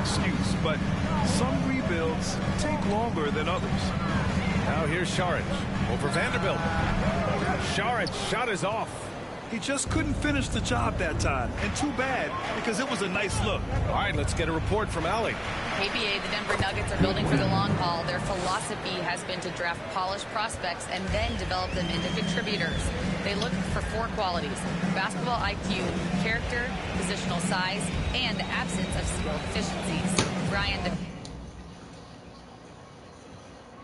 excuse, but some rebuilds take longer than others. Now here's Šarić over Vanderbilt. Šarić shot is off. He just couldn't finish the job that time, and too bad, because it was a nice look. All right, let's get a report from Allie. KBA, the Denver Nuggets are building for the long haul. Their philosophy has been to draft polished prospects and then develop them into contributors. They look for 4 qualities: basketball IQ, character, positional size, and the absence of skill deficiencies. Brian.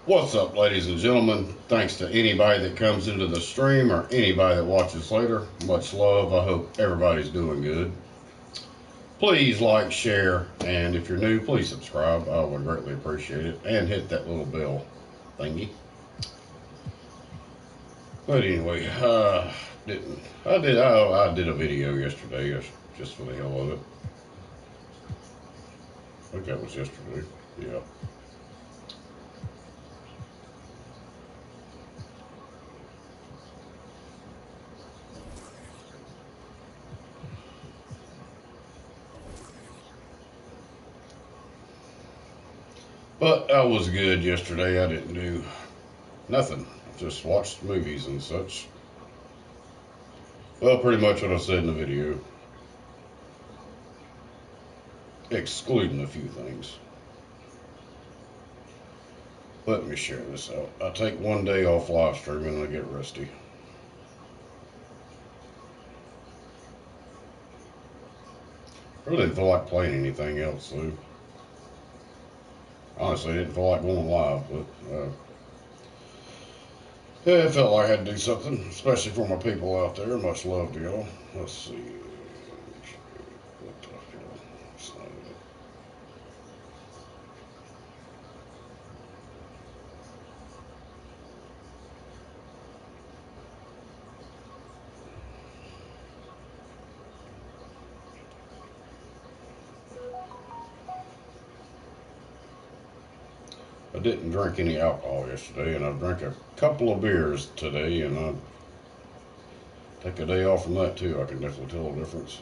What's up, ladies and gentlemen? Thanks to anybody that comes into the stream or anybody that watches later. Much love. I hope everybody's doing good. Please like, share, and if you're new, please subscribe. I would greatly appreciate it. And hit that little bell thingy. But anyway, I did a video yesterday just for the hell of it. I think that was yesterday. Yeah. But I was good yesterday. I didn't do nothing. Just watched movies and such. Well, pretty much what I said in the video. Excluding a few things. Let me share this out. I take one day off live streaming and I get rusty. I really didn't feel like playing anything else, though. Honestly, I didn't feel like going live, but yeah, I felt like I had to do something, especially for my people out there. Much love to y'all. Let's see. What the hell? It's not it. I didn't drink any alcohol yesterday, and I drank a couple of beers today, and I take a day off from that too. I can definitely tell a difference.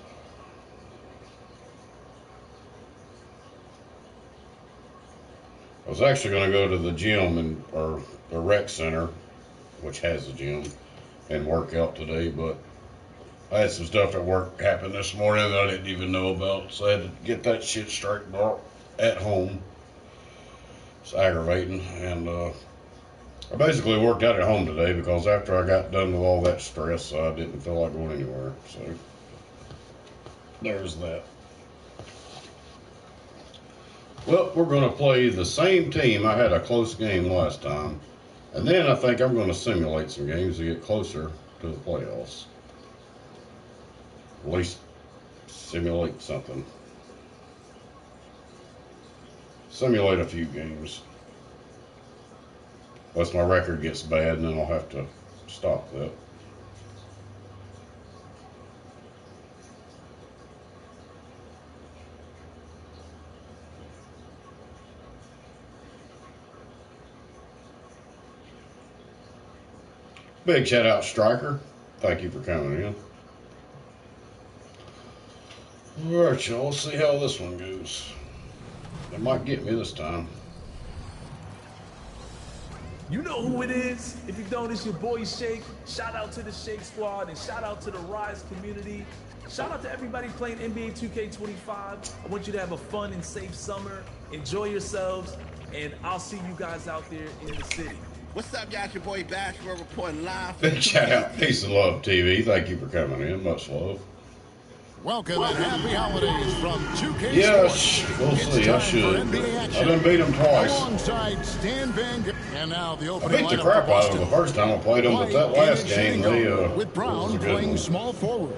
I was actually going to go to the gym or the rec center, which has a gym, and work out today, but I had some stuff at work happen this morning that I didn't even know about, so I had to get that shit straightened out at home. It's aggravating, and I basically worked out at home today because after I got done with all that stress, I didn't feel like going anywhere. So there's that. Well, we're going to play the same team. I had a close game last time, and then I think I'm going to simulate some games to get closer to the playoffs. At least simulate something. Simulate a few games. Unless my record gets bad, and then I'll have to stop that. Big shout out, Striker. Thank you for coming in. All right, y'all. Let's see how this one goes. It might get me this time. You know who it is. If you don't, it's your boy Shake. Shout out to the Shake Squad and shout out to the Rise community. Shout out to everybody playing NBA 2K25. I want you to have a fun and safe summer. Enjoy yourselves, and I'll see you guys out there in the city. What's up, guys? Your boy Bash. We're reporting live. Big shout out, Peace and Love TV. Thank you for coming in. Much love. Welcome and happy holidays from 2K Yes, we'll see. I should. I done beat them twice. Alongside Stan Van and now the I opening beat the lineup crap for out of them Boston. the first time I played them, but that last game, they, with Brown was a good playing one. small forward.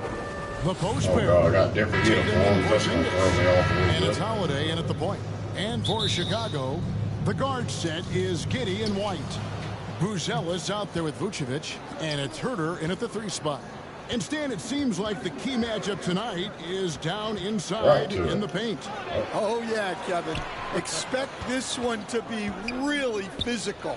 The post Oh, pair. God, I got different uniforms. That's going to throw me off a And little it's bit. Holiday in at the point. And for Chicago, the guard set is Giddey and White. Buzelis out there with Vucevic, and it's Herter in at the 3 spot. And Stan, it seems like the key matchup tonight is down inside in the paint. Oh, yeah, Kevin. Expect this one to be really physical.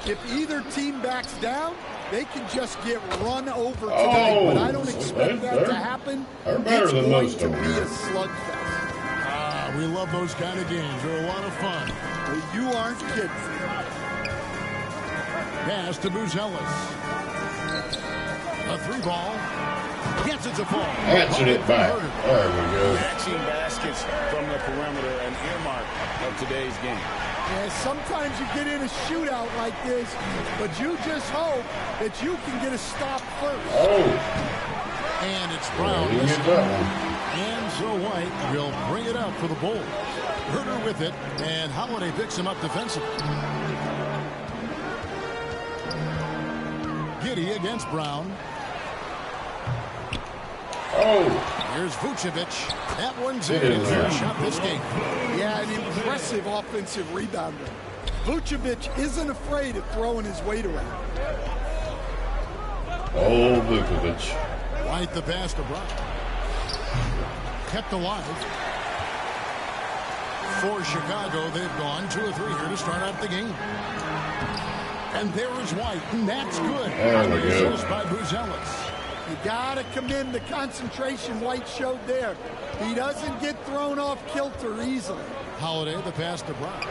If either team backs down, they can just get run over tonight. But I don't expect that to happen. They're better it's than going most to of be them. a slugfest. We love those kind of games. They're a lot of fun. You aren't kidding. Pass to Buzelis. A 3-ball. Gets it to fall. Answered it back. There we go. Matching baskets from the perimeter, an earmark of today's game. Yeah, sometimes you get in a shootout like this, but you just hope that you can get a stop first. Oh. And it's Brown. He get that one. And so White will bring it up for the Bulls. Herter with it, and Holiday picks him up defensively. Giddey against Brown. Oh. Here's Vucevic. That one's in. It's their shot this game. Yeah, an impressive offensive rebounder. Vucevic isn't afraid of throwing his weight around. Oh, Vucevic. White the pass to Brown. Kept alive. For Chicago, they've gone 2 or 3 here to start out the game. And there is White, and that's good. There we go. Assist by Buzelis. You gotta commend the concentration White showed there. He doesn't get thrown off kilter easily. Holiday, the pass to Brown.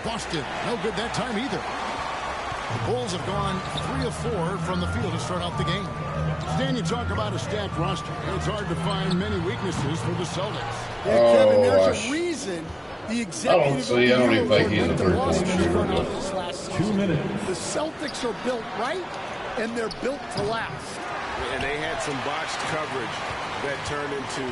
Boston, no good that time either. The Bulls have gone 3 of 4 from the field to start out the game. Stan, you talk about a stacked roster. It's hard to find many weaknesses for the Celtics. Yeah, Kevin, Oh, there's a reason the executive I don't even think he's a award three-point went to shooter, Boston but- this last season. 2 minutes. The Celtics are built right, and they're built to last. And they had some botched coverage that turned into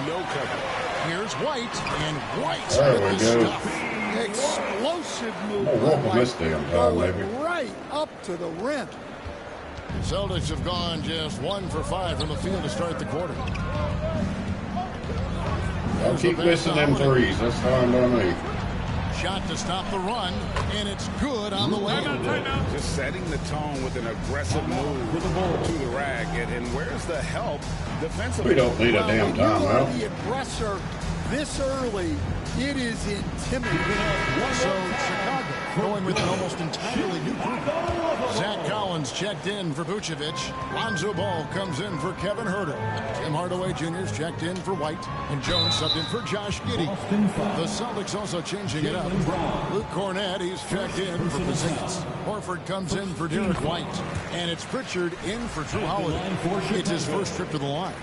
no coverage. Here's White, and White There with we the go. stuff. Explosive move. Oh, by welcome White, this damn time, going baby. right up to the rim. Celtics have gone just 1 for 5 from the field to start the quarter. Don't keep missing them threes. That's fine by me. Shot to stop the run, and it's good on the way. Just setting the tone with an aggressive move to the rack. And where's the help defensively? We don't need a damn When you are timeout. the aggressor this early, it is intimidating. So Chicago going with an almost entirely new group. Zach Collins checked in for Vucevic. Lonzo Ball comes in for Kevin Herter. Tim Hardaway Jr.'s checked in for White. And Jones subbed in for Josh Giddey. The Celtics also changing it up. Luke Cornett, he's checked in for Porzingis. Horford comes in for Derek White. And it's Pritchard in for Drew Holiday. It's his first trip to the line.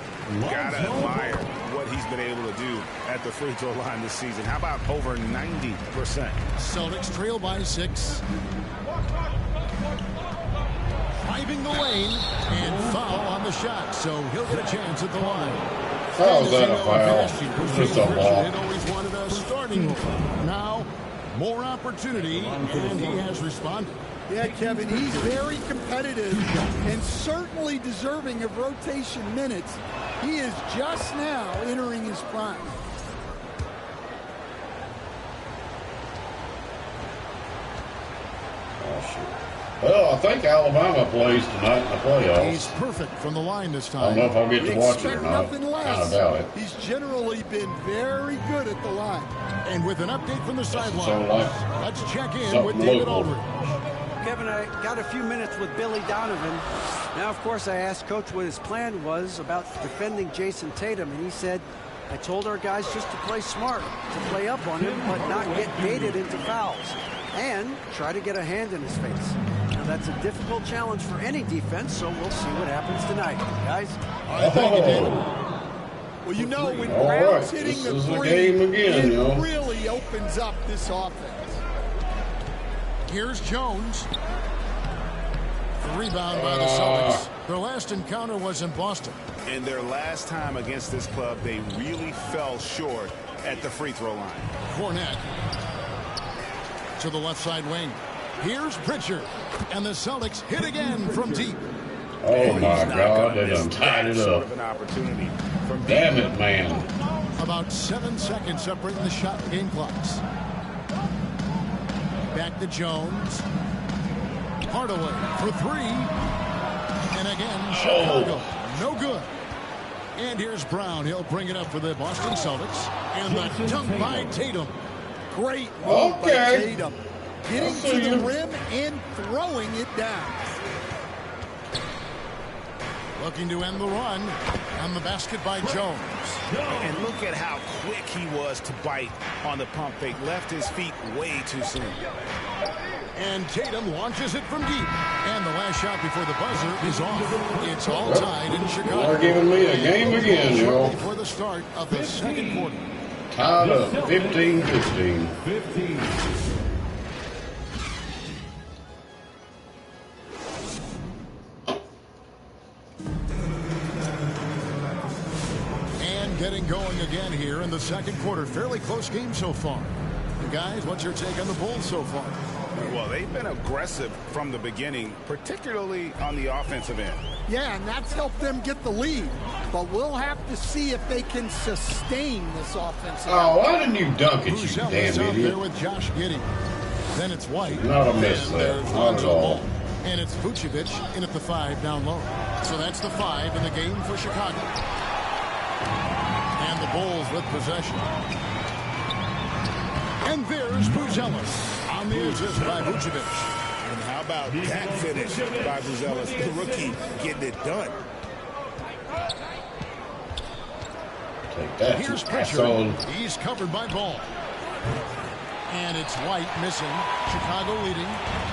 Gotta admire what he's been able to do at the free throw line this season. How about over 90%? Celtics trail by 6. Driving the lane and foul on the shot, so he'll get a chance at the line. How's that a foul? It's just a ball. Had always wanted a starting role. Now, more opportunity, and he has responded. Yeah, Kevin, he's very competitive and certainly deserving of rotation minutes. He is just now entering his prime. Oh, shit. Well, I think Alabama plays tonight in the playoffs. He's perfect from the line this I don't time. know if I'll get to watch it or Expect not. nothing Kind less. of doubt it. He's generally been very good at the line. And with an update from the sideline, So, like, let's check in something with David local. Aldridge. Kevin, I got a few minutes with Billy Donovan. Now, of course, I asked Coach what his plan was about defending Jason Tatum, and he said, I told our guys just to play smart, to play up on him, but not get baited into fouls, and try to get a hand in his face. Now, that's a difficult challenge for any defense, so we'll see what happens tonight, guys. All right, thank you, David. Well, you know, when All Brown's right, hitting this the is the three, game again, it yo. really opens up this offense. Here's Jones. The rebound by the Celtics. Their last encounter was in Boston. And their last time against this club, they really fell short at the free throw line. Cornett to the left side wing. Here's Pritchard. And the Celtics hit again from deep. Oh, my He's not God. gonna They miss done tied it that sort up. of an opportunity from Damn it, man. About 7 seconds separating the shot and game clocks. Back to Jones. Hardaway for 3. And again, Chicago. No good. And here's Brown. He'll bring it up for the Boston Celtics. And the dunk by Tatum. Great move by Okay. Tatum. Getting see to the you. rim and throwing it down. Looking to end the run. And the basket by Jones. And look at how quick he was to bite on the pump fake. Left his feet way too soon. And Tatum launches it from deep. And the last shot before the buzzer is off. It's all tied in Chicago. They're giving me a game again, y'all. Before the start of the second quarter. Tied up 15-15. And getting going again here in the second quarter. Fairly close game so far. Guys, what's your take on the Bulls so far? Well, they've been aggressive from the beginning, particularly on the offensive end. Yeah, and that's helped them get the lead. But we'll have to see if they can sustain this offensive. Oh, why didn't you dunk it, you Buzelis damn out there idiot? with Josh Giddey. Then it's White. Not a miss Then there. there's Not at Lonzo all. Ball. And it's Vucevic in at the 5 down low. So that's the 5 in the game for Chicago. And the Bulls with possession. And there's Buzelis on the assist by Vucevic. And how about that finish by Buzelis, the rookie, getting it done. Take that, Here's you Pritchard. asshole. He's covered by Ball. And it's White missing. Chicago leading.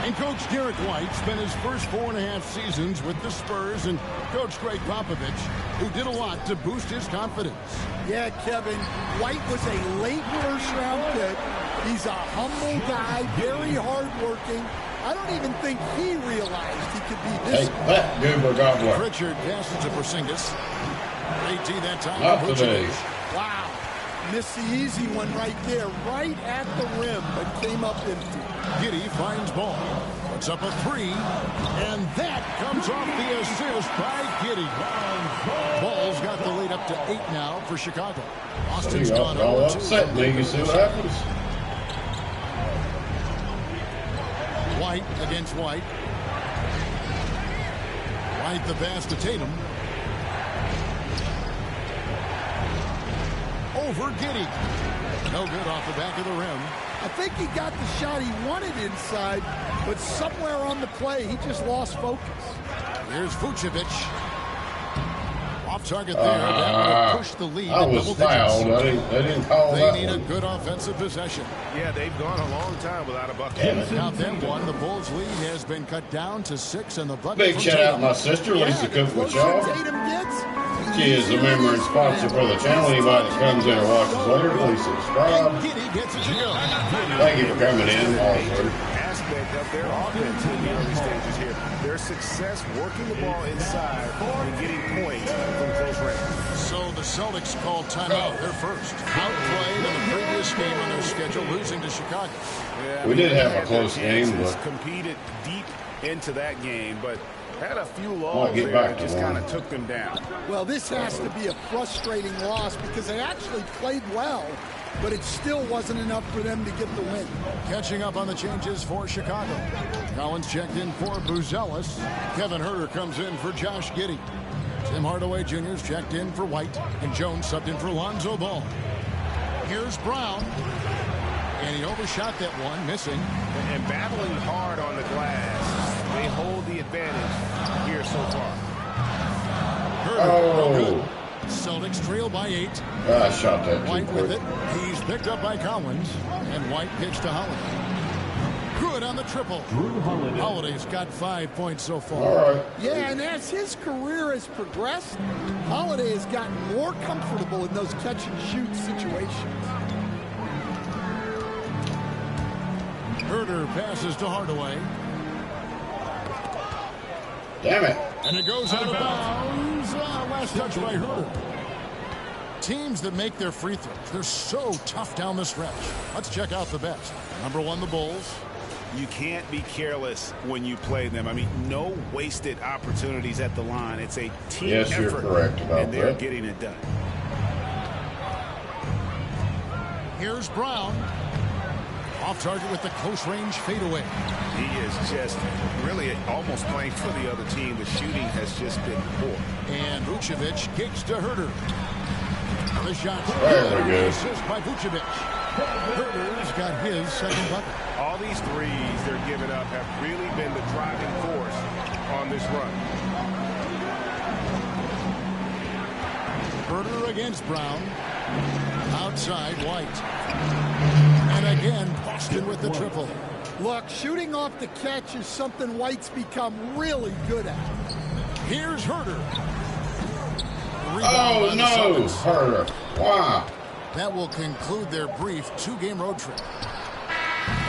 And Coach Derek White spent his first 4.5 seasons with the Spurs and Coach Greg Popovich, who did a lot to boost his confidence. Yeah, Kevin, White was a late first-round pick. He's a humble guy, very hardworking. I don't even think he realized he could be this. Take that, Goober Gobbler. Pritchard passes to Porzingis. 18 that time. Not for today. Vucevic. Wow. Missed the easy one right there, right at the rim, but came up empty. Giddey finds Ball. Puts up a 3. And that comes off the assist by Giddey. Ball's got the lead up to 8 now for Chicago. Austin's gone Y'all 0-2. upset me. You see what happens? White against White. White the pass to Tatum. Over Giddey. No good off the back of the rim. I think he got the shot he wanted inside, but somewhere on the play, he just lost focus. Here's Vucevic. Off target there. That would have pushed the lead. I to was double fouled. digits. They didn't call They that need a one. good offensive possession. Yeah, they've gone a long time without a bucket. Damn it. Count them one. The Bulls' lead has been cut down to 6, and the bucket Big from shout out Tatum. my sister, Lisa Cook with Closer y'all. Tatum gets, She is a member and sponsor for the channel. Anybody that comes in or watches later, please subscribe. And Giddey gets it to go. Thank you for coming in, also. Aspect of their offense in the early stages here. Their success working the ball inside and getting points from close range. So the Celtics called timeout. They're first. Outplayed in the previous game on their schedule, losing to Chicago. Yeah, We did have a had their close game, chances, but- competed deep into that game, but had a few Might lulls get there back that to just one. kind of took them down. well, this has to be a frustrating loss because they actually played well, but it still wasn't enough for them to get the win. Catching up on the changes for Chicago. Collins checked in for Buzelis. Kevin Huerter comes in for Josh Giddey. Tim Hardaway Jr.'s checked in for White. And Jones subbed in for Lonzo Ball. Here's Brown. And he overshot that one, missing. And battling hard on the glass. They hold the advantage here so far. Huerter, no Oh, good. Celtics trail by 8. I shot that too White with it. quick. He's picked up by Collins. And White pitched to Holiday. Good on the triple. Holiday's got 5 points so far. All right. Yeah, and as his career has progressed, Holiday has gotten more comfortable in those catch-and-shoot situations. Huerter passes to Hardaway. Damn it. And it goes out of bounds. Last touch by Huerter. Teams that make their free throws, they're so tough down the stretch. Let's check out the best. Number 1, the Bulls. You can't be careless when you play them. I mean, no wasted opportunities at the line. It's a team Yes, you're effort, correct about and they're that. getting it done. Here's Brown. Off target with the close range fadeaway. He is just really almost playing for the other team. The shooting has just been poor. And Vucevic kicks to Huerter. The shot. There we go. Assist by Vucevic. Huerter's got his second bucket. All these threes they're giving up have really been the driving force on this run. Huerter against Brown. Outside, White. And again, Boston with the triple. Look, shooting off the catch is something White's become really good at. Here's Herter. Oh, no, Herter. Wow. That will conclude their brief 2-game road trip.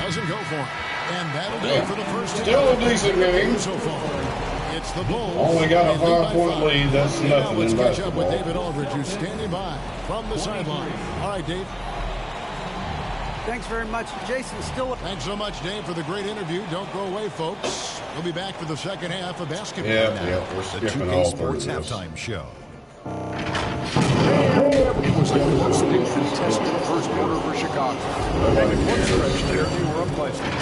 Doesn't go for him. And that'll do it for the first two. Still a decent game. So far, it's the Bulls. Only got a 5-point lead. That's Now nothing let's in catch up with basketball. David Aldridge, who's standing by from the sideline. All right, Dave. Thanks very much, Jason. Still. Thanks so much, Dave, for the great interview. Don't go away, folks. We'll be back for the second half of basketball. Yeah, we're The skipping all 2K through Sports this. halftime show. It was a closely contested first quarter for Chicago. And in one stretch there, they were unpleasant.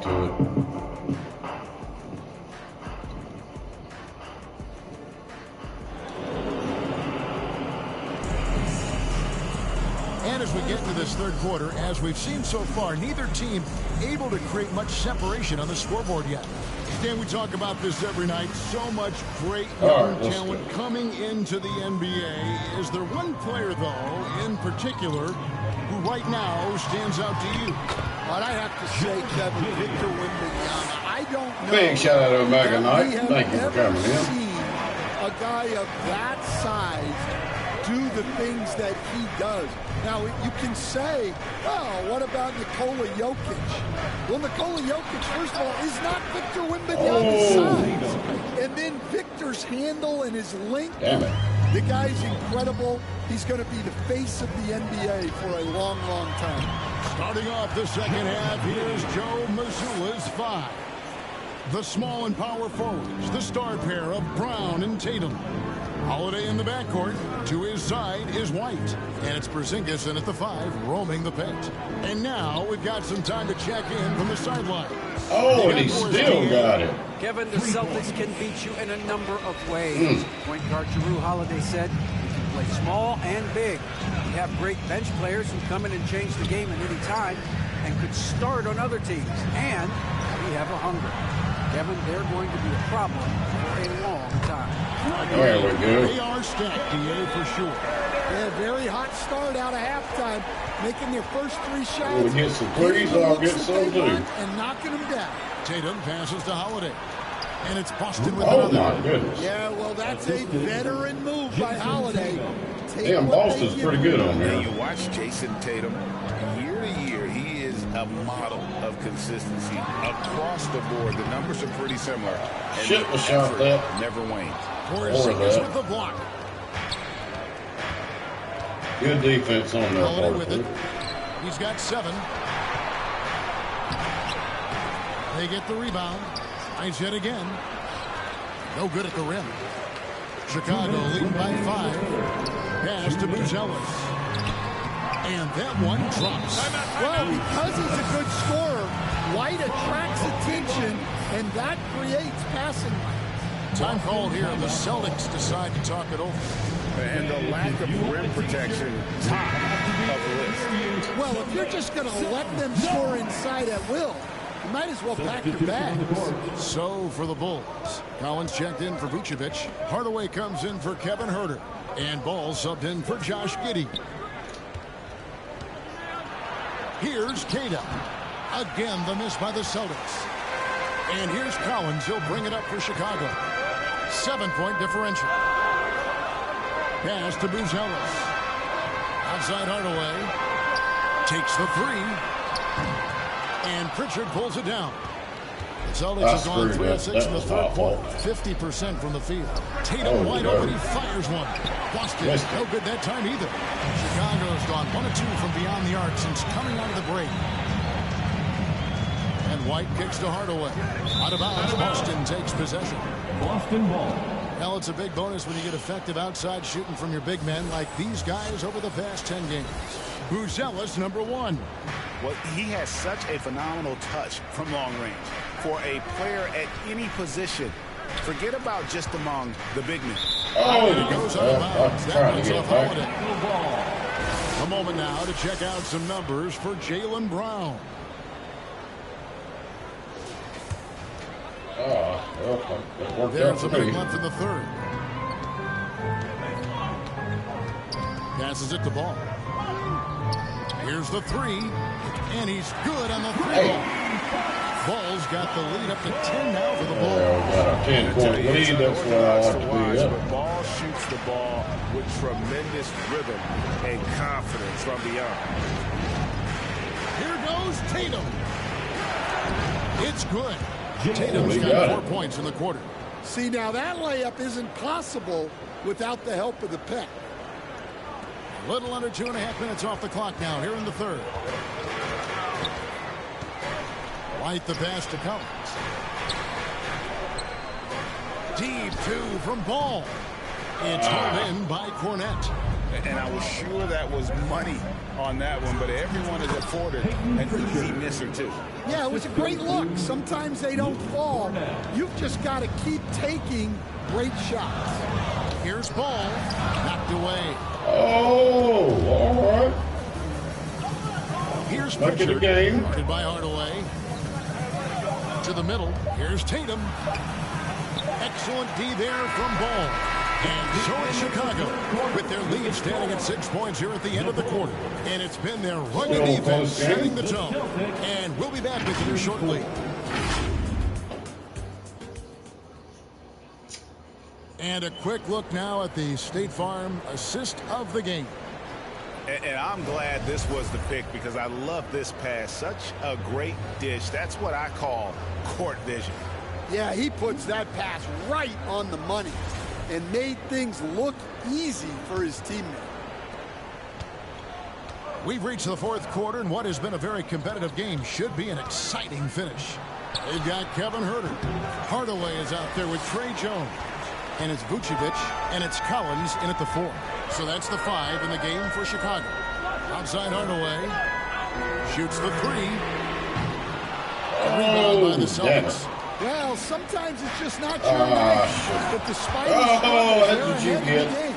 To it. And as we get into this third quarter, as we've seen so far, neither team able to create much separation on the scoreboard yet. Dan, we talk about this every night. So much great young talent coming into the NBA. Is there one player, though, in particular, who right now stands out to you? But I have to say, Kevin, Victor Wembanyama, I don't know. Big shout out to Omega that Knight. we have Thank you for ever coming in. seen a guy of that size do the things that he does. Now, you can say, oh, what about Nikola Jokic? Well, Nikola Jokic, first of all, is not Victor Wembanyama's size. And then Victor's handle and his length. Damn it. The guy's incredible. He's going to be the face of the NBA for a long, long time. Starting off the second half, here's Joe Mazzulla's 5. The small and power forwards, the star pair of Brown and Tatum. Holiday in the backcourt. To his side is White. And it's Porzingis in at the 5, roaming the paint. And now we've got some time to check in from the sideline. Oh, and he still got it. Kevin, the Celtics can beat you in a number of ways. Point guard Jrue Holiday said, you can play small and big. We have great bench players who come in and change the game at any time and could start on other teams. And we have a hunger. Kevin, they're going to be a problem for a long time. There we go. They are stacked, DA, for sure. Yeah, very hot start out of halftime, making their first 3 shots. We'll get some threes, I'll get some too. And knocking them down. Tatum passes to Holiday. And it's Boston with Oh, another. my goodness. Yeah, well, that's a veteran move by Holiday. Damn, Boston's pretty good on And there. you watch Jason Tatum, year to year, he is a model of consistency across the board. The numbers are pretty similar. And Shit was the shot effort that. never wanes. Porzingis with the block. Good defense on their Holiday part. with it. He's got 7. They get the rebound. Nice hit again. No good at the rim. Chicago leading by 5. Pass to Buzelis. And that one drops. Well, because he's a good scorer, White attracts attention, and that creates passing lanes. Time called here. The Celtics decide to talk it over. And the lack of rim protection, top of the list. Well, if you're just going to let them score inside at will, you might as well pack your bags. So for the Bulls, Collins checked in for Vucevic. Hardaway comes in for Kevin Herter. And Ball subbed in for Josh Giddey. Here's Cada. Again, the miss by the Celtics. And here's Collins. He'll bring it up for Chicago. 7-point differential. Pass to Buzelis. Outside Hardaway. Takes the 3. And Pritchard pulls it down. The Celtics have gone 3 of 6 in the third quarter. 50% from the field. Tatum wide open. He fires one. Boston, no good that time either. Chicago's gone 1 of 2 from beyond the arc since coming out of the break. And White kicks to Hardaway. Out of bounds, Boston takes possession. Boston ball. Well, it's a big bonus when you get effective outside shooting from your big men like these guys over the past 10 games. Buzelis, number 1. Well, he has such a phenomenal touch from long range. For a player at any position, forget about just among the big men. Oh, and it goes out of bounds. That one's off Holiday. A moment now to check out some numbers for Jaylen Brown. Well, that worked out There's for a big me. left in the third. passes it to Ball. Here's the three, and he's good on the three ball. Ball's got the lead up to 10 now for the Ball. Got a 10-point lead. That's what I like to be. But Ball shoots the ball with tremendous rhythm and confidence from beyond. Here goes Tatum. It's good. Tatum's got 4 points in the quarter. See, now that layup isn't possible without the help of the pick. A little under 2.5 minutes off the clock now here in the third. White the pass to Collins. Deep two from Ball. It's held in by Cornette. And I was sure that was money on that one, but everyone is afforded an easy miss or two. Yeah, it was a great look. Sometimes they don't fall. You've just got to keep taking great shots. Here's Ball. Knocked away. Oh, all right. Here's Back in the Pritchard. game. Guarded by Hardaway. To the middle. Here's Tatum. Excellent D there from Ball. And so it's Chicago with their lead standing at 6 points here at the end of the quarter. And it's been their rugged defense setting the tone. And we'll be back with you shortly. And a quick look now at the State Farm assist of the game. And I'm glad this was the pick because I love this pass. Such a great dish. That's what I call court vision. Yeah, he puts that pass right on the money and made things look easy for his teammate. We've reached the fourth quarter, and what has been a very competitive game should be an exciting finish. They've got Kevin Huerter. Hardaway is out there with Trey Jones. And it's Vucevic, and it's Collins in at the 4. So that's the 5 in the game for Chicago. Outside Hardaway. Shoots the 3. Rebound by the Celtics. Well, sometimes it's just not your night. But despite his struggles, they're ahead of the game.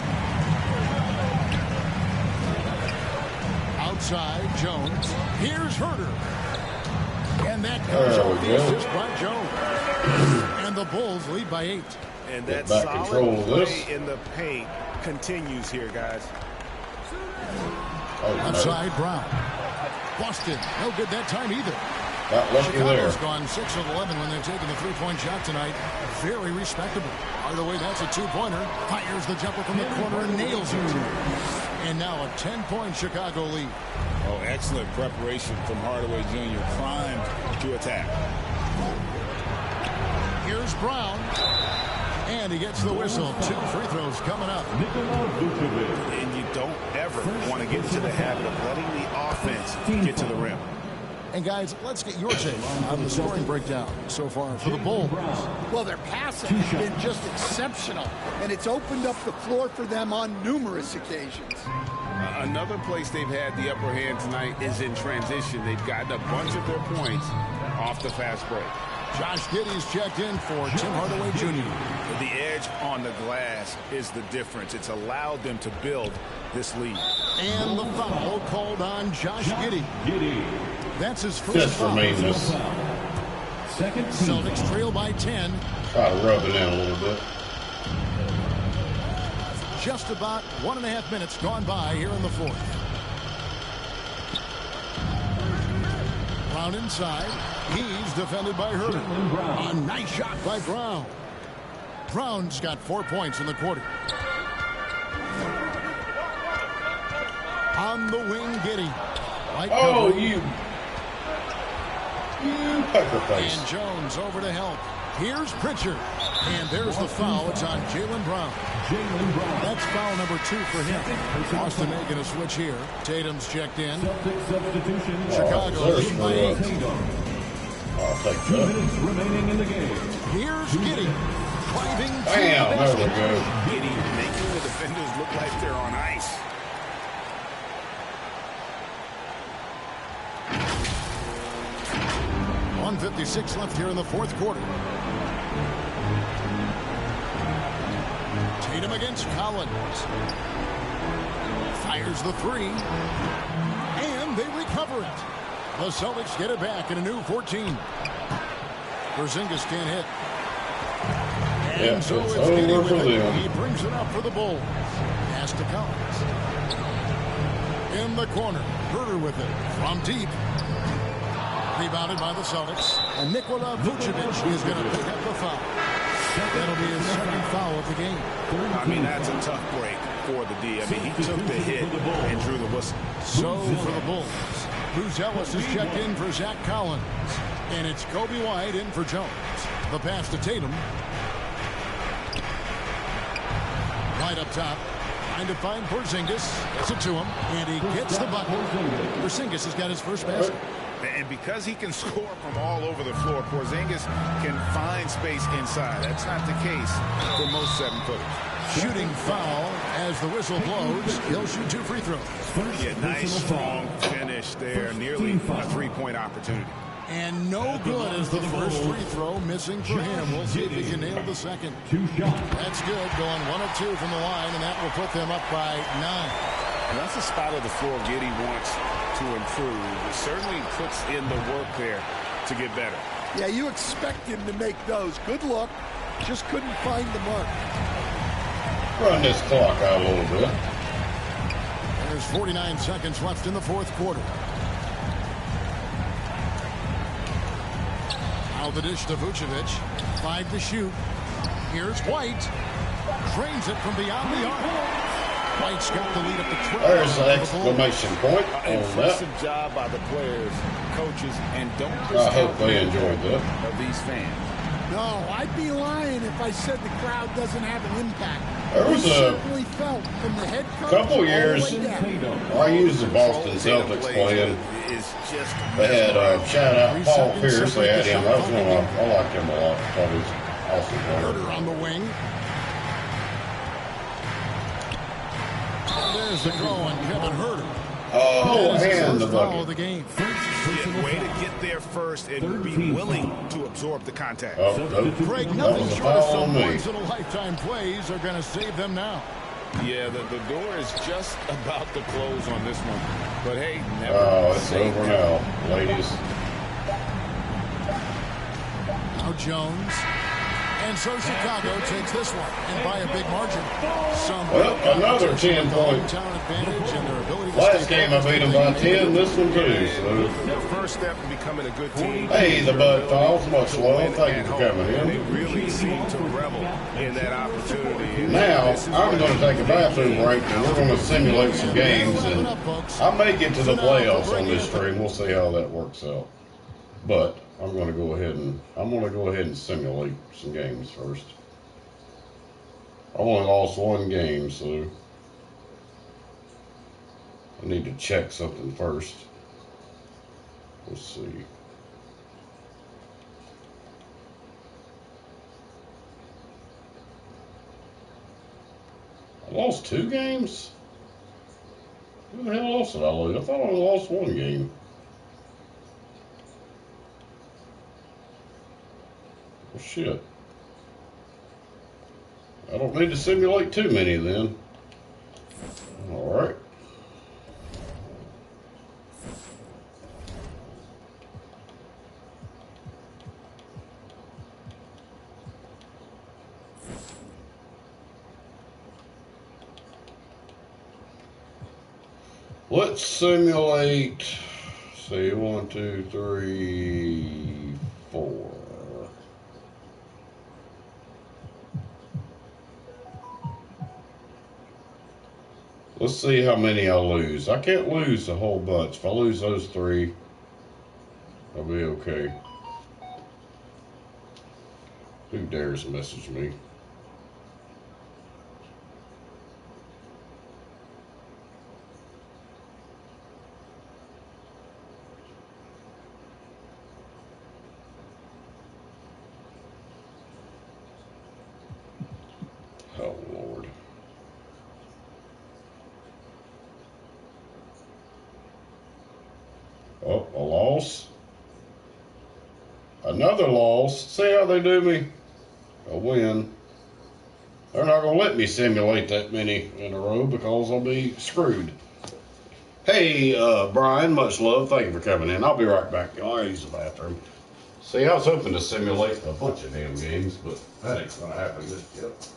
Outside Jones. Here's Huerter. And that comes off the assist by Jones. And the Bulls lead by 8. And that solid play in the paint continues here, guys. Outside Brown. Boston. No good that time either. Chicago's gone 6 of 11 when they've taken the three-point shot tonight. Very respectable. Hardaway, that's a two-pointer. Fires the jumper from the corner and nails it. And now a 10-point Chicago lead. Oh, excellent preparation from Hardaway Jr. Primed to attack. Here's Brown. And he gets the whistle. 2 free throws coming up. And you don't ever want to get into the habit of letting the offense get to the rim. And guys, let's get your take on the scoring breakdown so far for the Bulls. Well, their passing has been just exceptional, and it's opened up the floor for them on numerous occasions. Another place they've had the upper hand tonight is in transition. They've gotten a bunch of their points off the fast break. Josh Giddey's checked in for Tim Hardaway Jr. The edge on the glass is the difference. It's allowed them to build this lead. And the foul called on Josh Giddey. That's his first just for maintenance. Celtics trail by 10. Try to rub it in a little bit. Just about 1.5 minutes gone by here in the fourth. Brown inside. He's defended by Huerter. A nice shot by Brown. Brown's got 4 points in the quarter. On the wing, Giddey. Oh, you pecker face. And Jones over to help. Here's Pritchard. And there's the foul. It's on Jaylen Brown. That's foul number 2 for him. Boston making a switch here. Tatum's checked in. Chicago lead by 8. I'll take that. remaining in the game. Here's Giddey. Driving to Bam, the there we basket. go. Giddey making the defenders look like they're on ice. .156 left here in the fourth quarter. Tatum against Collins. Fires the 3. And they recover it. The Celtics get it back in a new 14. Porzingis can't hit. And so it's Giddey with it. He brings it up for the Bulls. Pass to Collins. In the corner, Herter with it from deep. Rebounded by the Celtics. And Nikola Vucevic is going to pick up the foul. That'll be his second foul of the game. I mean, that's a tough break for the D. I mean, he took the hit and drew the whistle. So for the Bulls, Bruce Ellis is checked in for Zach Collins. And it's Kobe White in for Jones. The pass to Tatum. Right up top. Trying to find Porzingis. Gets it to him. And he gets the bucket. Porzingis has got his first basket. And because he can score from all over the floor, Porzingis can find space inside. That's not the case for most 7-footers. Shooting foul as the whistle blows. He'll shoot 2 free throws. Yeah, nice, strong finish there. Nearly a three-point opportunity. And no good as the first free throw missing for him. We'll see if he can nail the second. That's good. Going 1 of 2 from the line, and that will put them up by 9. And that's a spot of the floor Giddey wants to improve. He certainly puts in the work there to get better. Yeah, you expect him to make those. Good luck. Just couldn't find the mark. Run this clock out a little bit. There's 49 seconds left in the fourth quarter. Now the dish to Vucevic. 5 to shoot. Here's White. Drains it from beyond the arc. White's got the lead up to 12. There's the exclamation point on Impressive that. job by the players, coaches, and don't I hope they enjoyed that. of these fans. No, I'd be lying if I said the crowd doesn't have an impact. There was It a certainly felt from the head coach couple all the years, way down. I used the Boston Celtics playing. They had shout out Paul Pierce. They had him. That was one I liked him a lot. Thought he was an awesome player. Herter on the wing. There's the call on Kevin Herter. Oh, and the foul of the bucket. game. Yeah, way to get there first and be willing to absorb the contact. Oh, no. Craig, That nothing was a short of foul some on me. once-in-a-lifetime plays are going to save them now. Yeah, the door is just about to close on this one. But hey, never Oh, it's say over never. now, ladies. Now Jones. And so Chicago takes this one, and by a big margin. Well, another 10-point. Last game I beat them by 10. This one too. So. The first step in becoming a good team. Hey, the Bud Falls, much love. Thank you for coming They in. really seem to revel in that opportunity. Now I'm going to take a bathroom break, and we're going to simulate some games, and I may get to the playoffs on this stream. We'll see how that works out. But I'm going to go ahead and simulate some games first. I only lost 1 game, so I need to check something first. Let's see. I lost 2 games? Who the hell else did I lose? I thought I only lost 1 game. Well, shit. I don't need to simulate too many then. Alright. Let's simulate, see, 1, 2, 3, 4. Let's see how many I lose. I can't lose a whole bunch. If I lose those 3, I'll be okay. Who dares message me? Oh, Lord. Oh, a loss. Another loss. See how they do me? A win. They're not going to let me simulate that many in a row because I'll be screwed. Hey, Brian, much love. Thank you for coming in. I'll be right back. I'll use the bathroom. See, I was hoping to simulate a bunch of damn games, but that ain't going to happen just yet.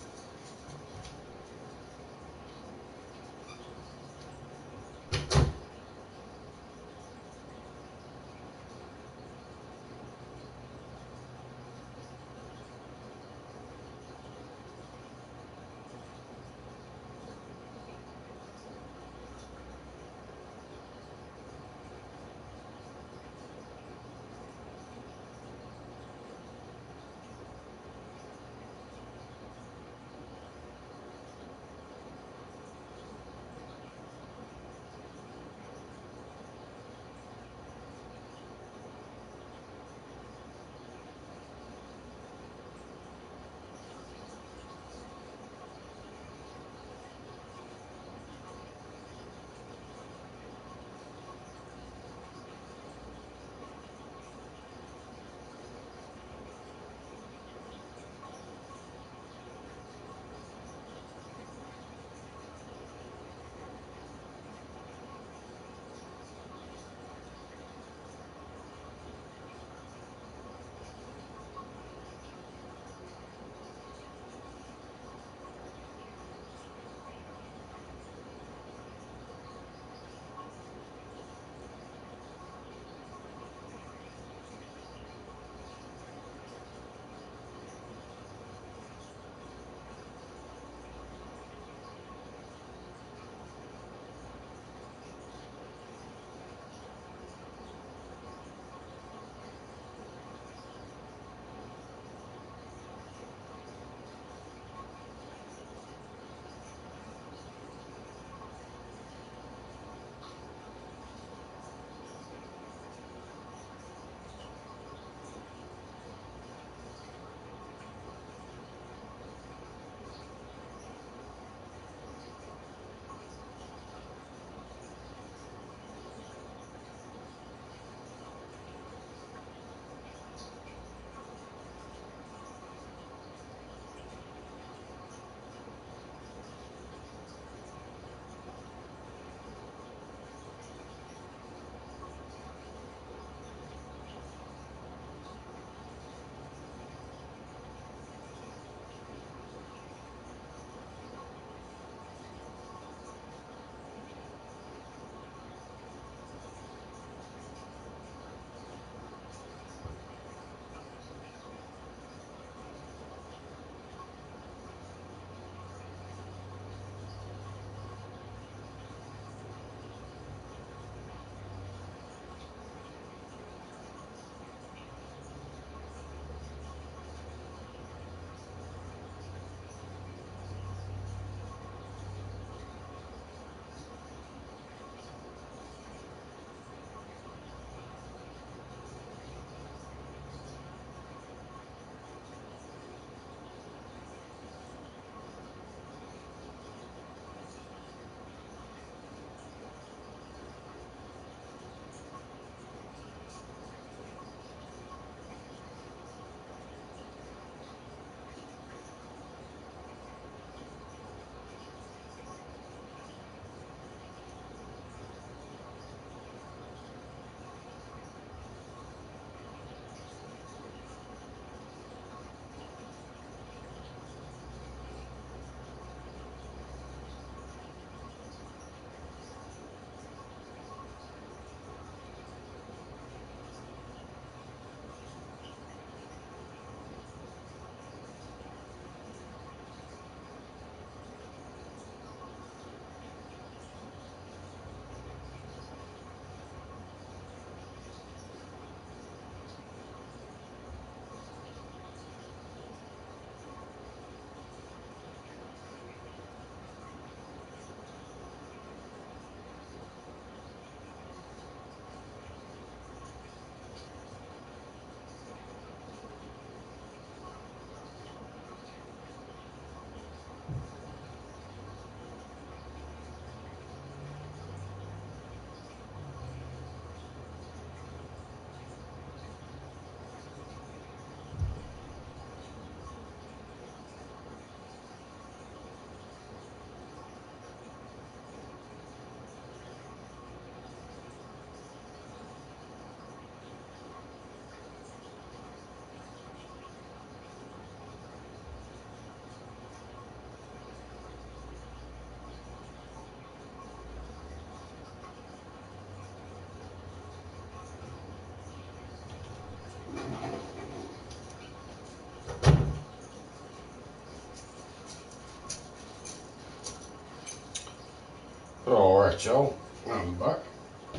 right, y'all. I'm back.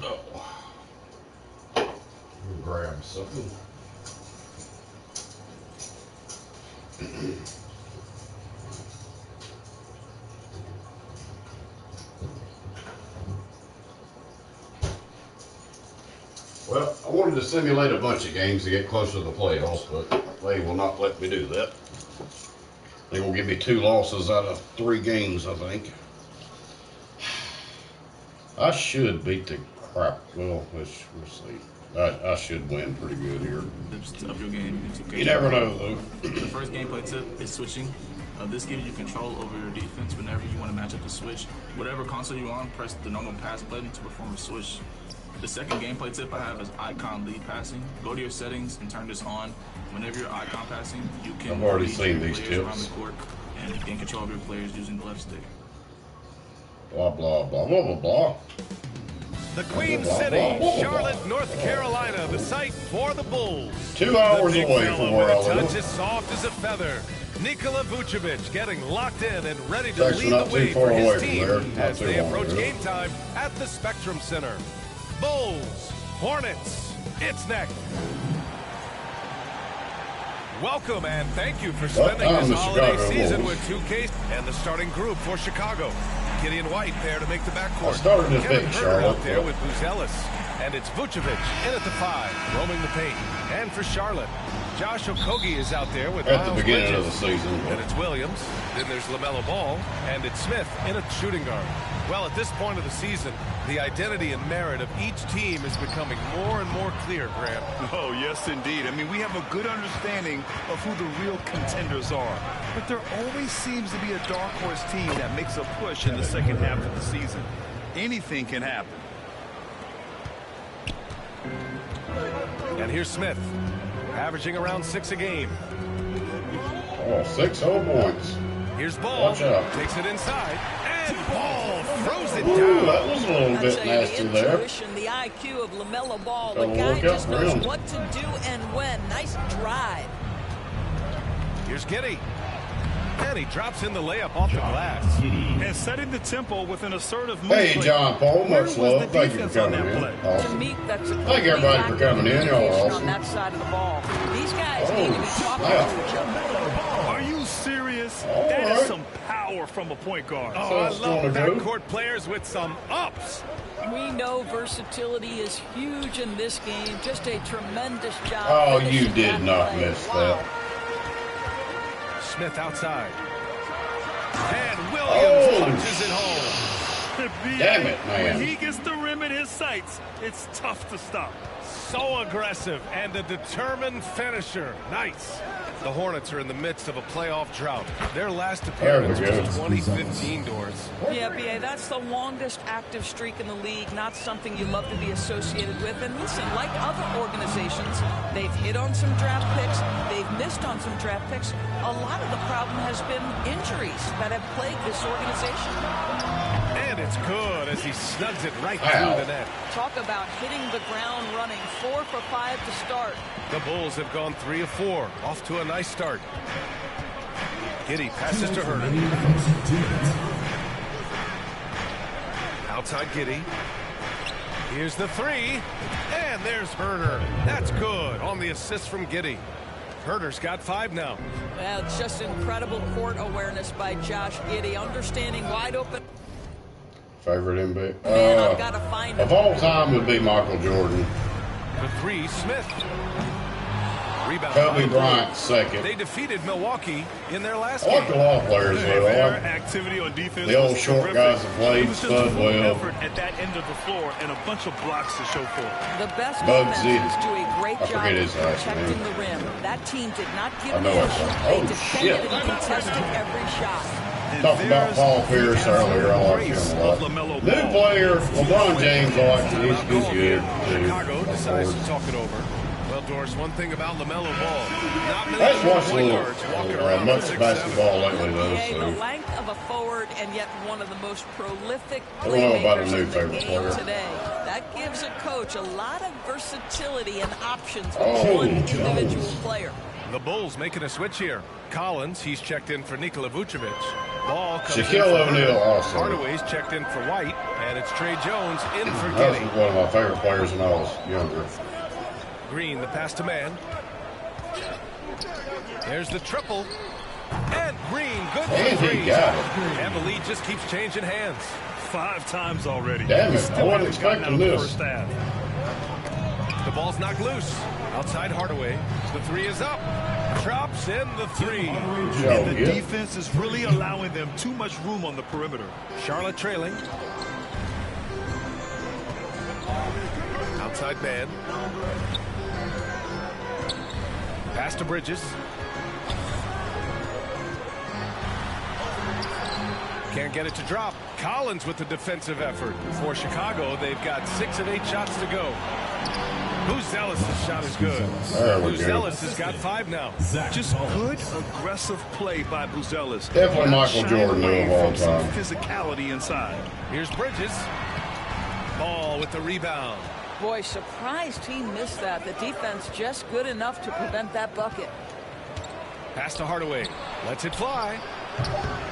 Oh. Grab something. Well, I wanted to simulate a bunch of games to get closer to the playoffs, but they will not let me do that. They will give me 2 losses out of 3 games, I think. I should beat the crap. Well, we'll see. I should win pretty good here. Tips of your game. Okay. You never know, though. The first gameplay tip is switching. This gives you control over your defense whenever you want to match up the switch. Whatever console you're on, press the normal pass button to perform a switch. The second gameplay tip I have is icon lead passing. Go to your settings and turn this on. Whenever you're icon passing, you can I've already lead seen your these players around tips. the court and gain control of your players using the left stick. Blah, blah, blah, blah, blah, blah. The Queen City, Charlotte, North Carolina, the site for the Bulls. 2 hours The big away fella from where with I a touch live. as soft as a feather. Nikola Vucevic getting locked in and ready to It's actually lead not the way too far for away his from team there. Not as too they long approach ago. game time at the Spectrum Center. Bulls, Hornets, it's next. Welcome and thank you for spending I'm this the holiday Chicago season Bulls. with 2K and the starting group for Chicago. Gideon White there to make the backcourt. I started to Kevin pick Herter Charlotte, out there but- with Buzelis. And it's Vucevic in at the 5, roaming the paint. And for Charlotte, Josh Okogie is out there with At the Miles beginning of Bridges. the season. And it's Williams. Then there's LaMelo Ball. And it's Smith in at shooting guard. Well, at this point of the season, the identity and merit of each team is becoming more and more clear, Grant. Oh, yes, indeed. I mean, we have a good understanding of who the real contenders are. But there always seems to be a dark horse team that makes a push in the second half of the season. Anything can happen. And here's Smith, averaging around 6 a game. Oh, 6 whole points. Here's Ball. Watch out. Takes it inside. And Ball throws it Ooh, down. that was a little bit nasty there. Intuition, the IQ of LaMelo Ball. The Gotta guy look out just for knows him. what to do and when. Nice drive. Here's Giddey. And he drops in the layup off the glass. And setting the tempo with an assertive move. Hey, John Paul, Where much was the love. Thank you for defense on coming that in. play? To Awesome. me, that's a Thank everybody for coming in. Y'all are communication awesome. on that side of the ball. These guys Oh, need to be talking snap. to each other. Are you serious? All That right. is some power from a point guard. Oh, So I it's love gonna go. backcourt players with some ups. We know versatility is huge in this game. Just a tremendous job. Oh, you finishing did that not play. miss Wow. that. Smith outside. And Williams Oh. punches it home. Damn it, man. When he gets the rim in his sights, it's tough to stop. So aggressive and a determined finisher. Nice. The Hornets are in the midst of a playoff drought. Their last appearance There we was go. 2015 doors. Yeah, B.A., that's the longest active streak in the league, not something you love to be associated with. And listen, like other organizations, they've hit on some draft picks, they've missed on some draft picks. A lot of the problem has been injuries that have plagued this organization. And it's good as he snugs it right Ow. through the net. Talk about hitting the ground running. 4 for 5 to start. The Bulls have gone 3 of 4, off to a nice start. Giddey passes to Herter. Outside Giddey. Here's the 3, and there's Herter. That's good on the assist from Giddey. Herter's got 5 now. Well, it's just incredible court awareness by Josh Giddey, understanding wide open. Favorite NBA? Man, I've got to find Of him. all time would be Michael Jordan. The 3, Smith. Rebound. Kobe Bryant second. They defeated Milwaukee in their last I like a game. lot of players, though. I Their like activity on defense. the old was short terrific. guys that played It was just Spud full well. effort at that end of the floor and a bunch of blocks to show for it. The best Bugsy. defenses do a great I job forget of his last protecting name. the rim. That team did not give I an know inch. it's like, They oh, defended shit. and contested every shot. And Talked about there's Paul the Pierce earlier. I like embrace him a lot. of LaMelo New Ball. player, LeBron James. I like him. He's good. Chicago decides Dude. to talk it over. Well, Doris, one thing about LaMelo Ball, not many I haven't watched a point little guards walking around much for 6'7". basketball lately, though. NBA, the So length of a forward and yet one of the most prolific I don't know about a playmakers new in the favorite game player. today. That gives a coach a lot of versatility and options with Oh, one Jones. individual player. The Bulls making a switch here. Collins, he's checked in for Nikola Vucevic. Ball comes Shaquille O'Neal also. Hardaway's checked in for White, and it's Trey Jones in for That was Giddey. one of my favorite players when I was younger. Green, the pass to man. There's the triple. And Green, good for And three. he got it. And the lead just keeps changing hands. 5 times already. Damn it, I Still wasn't haven't gotten out expecting of the this. first half. The ball's knocked loose. Outside Hardaway. The three is up. Drops in the three. And the defense is really allowing them too much room on the perimeter. Charlotte trailing. Outside man. Pass to Bridges. Can't get it to drop. Collins with the defensive effort. For Chicago, they've got 6 of 8 shots to go. Buzelis' shot is good. Buzelis has got 5 now. Just good, aggressive play by Buzelis. Definitely Not Michael shying Jordan away of all from some time. physicality inside. Here's Bridges. Ball with the rebound. Boy, surprised he missed that. The defense just good enough to prevent that bucket. Pass to Hardaway. Lets it fly.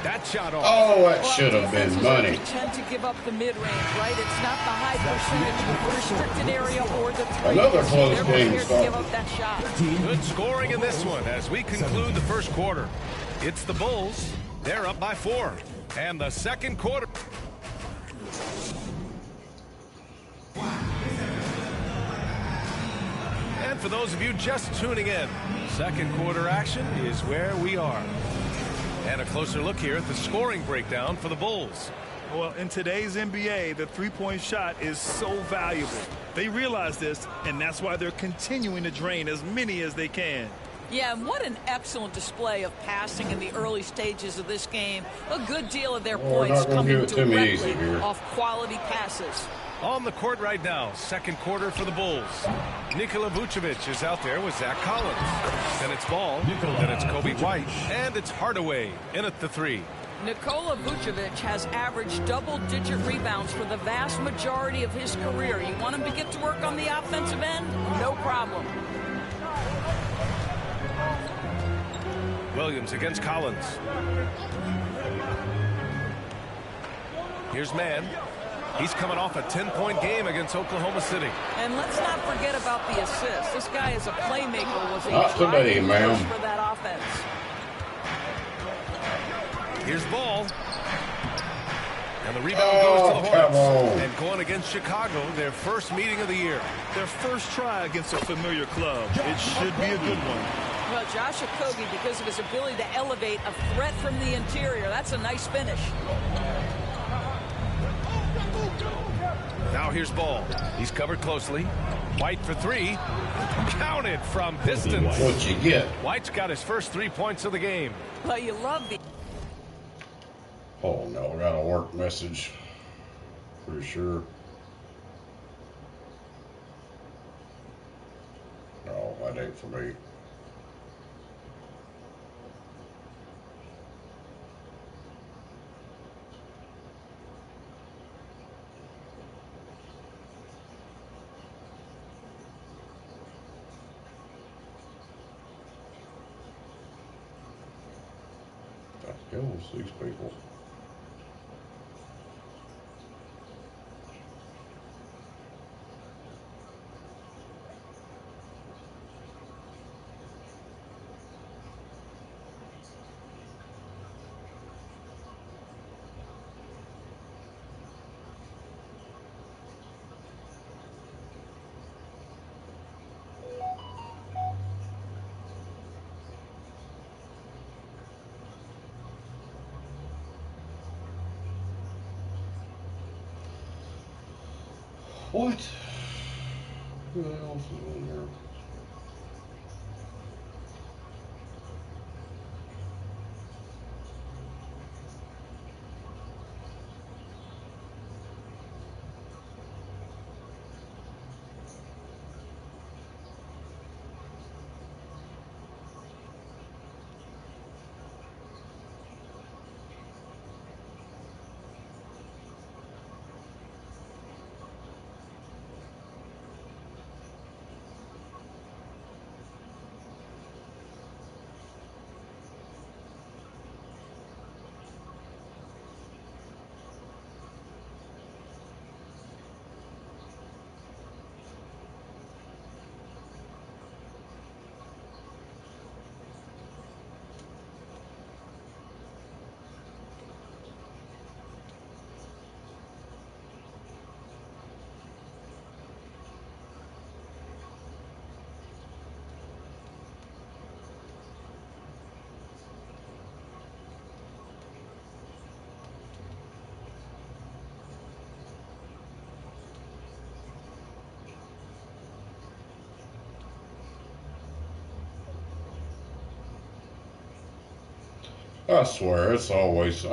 That shot off. Oh, that should have been money. Tend to give up the mid-range, right? It's not the high percentage of the restricted area or the three. Another close They're game prepared to started. give up that shot. Good scoring in this one as we conclude the first quarter. It's the Bulls. They're up by 4. And the second quarter. And for those of you just tuning in, second quarter action is where we are. And a closer look here at the scoring breakdown for the Bulls. Well, in today's NBA, the three-point shot is so valuable. They realize this, and that's why they're continuing to drain as many as they can. Yeah, and what an excellent display of passing in the early stages of this game. A good deal of their points coming directly off quality passes. On the court right now, second quarter for the Bulls. Nikola Vucevic is out there with Zach Collins. Then it's Ball, then it's Kobe White, and it's Hardaway in at the 3. Nikola Vucevic has averaged double-digit rebounds for the vast majority of his career. You want him to get to work on the offensive end? No problem. Williams against Collins. Here's Mann. He's coming off a 10-point game against Oklahoma City. And let's not forget about the assist. This guy is a playmaker. Was a Not today, ma'am. For that offense. Here's Ball. And the rebound goes to the come Hornets. on. And going against Chicago, their first meeting of the year. Their first try against a familiar club. It should be a good one. Well, Josh Okogie, because of his ability to elevate a threat from the interior, that's a nice finish. Now here's Ball. He's covered closely. White for 3. Counted from distance. What you get? White's got his first 3 points of the game. Well, you love the... Oh, no, got a work message. Pretty sure. No, that ain't for me. The hell is these people? What? Who else is in there? I swear, it's always,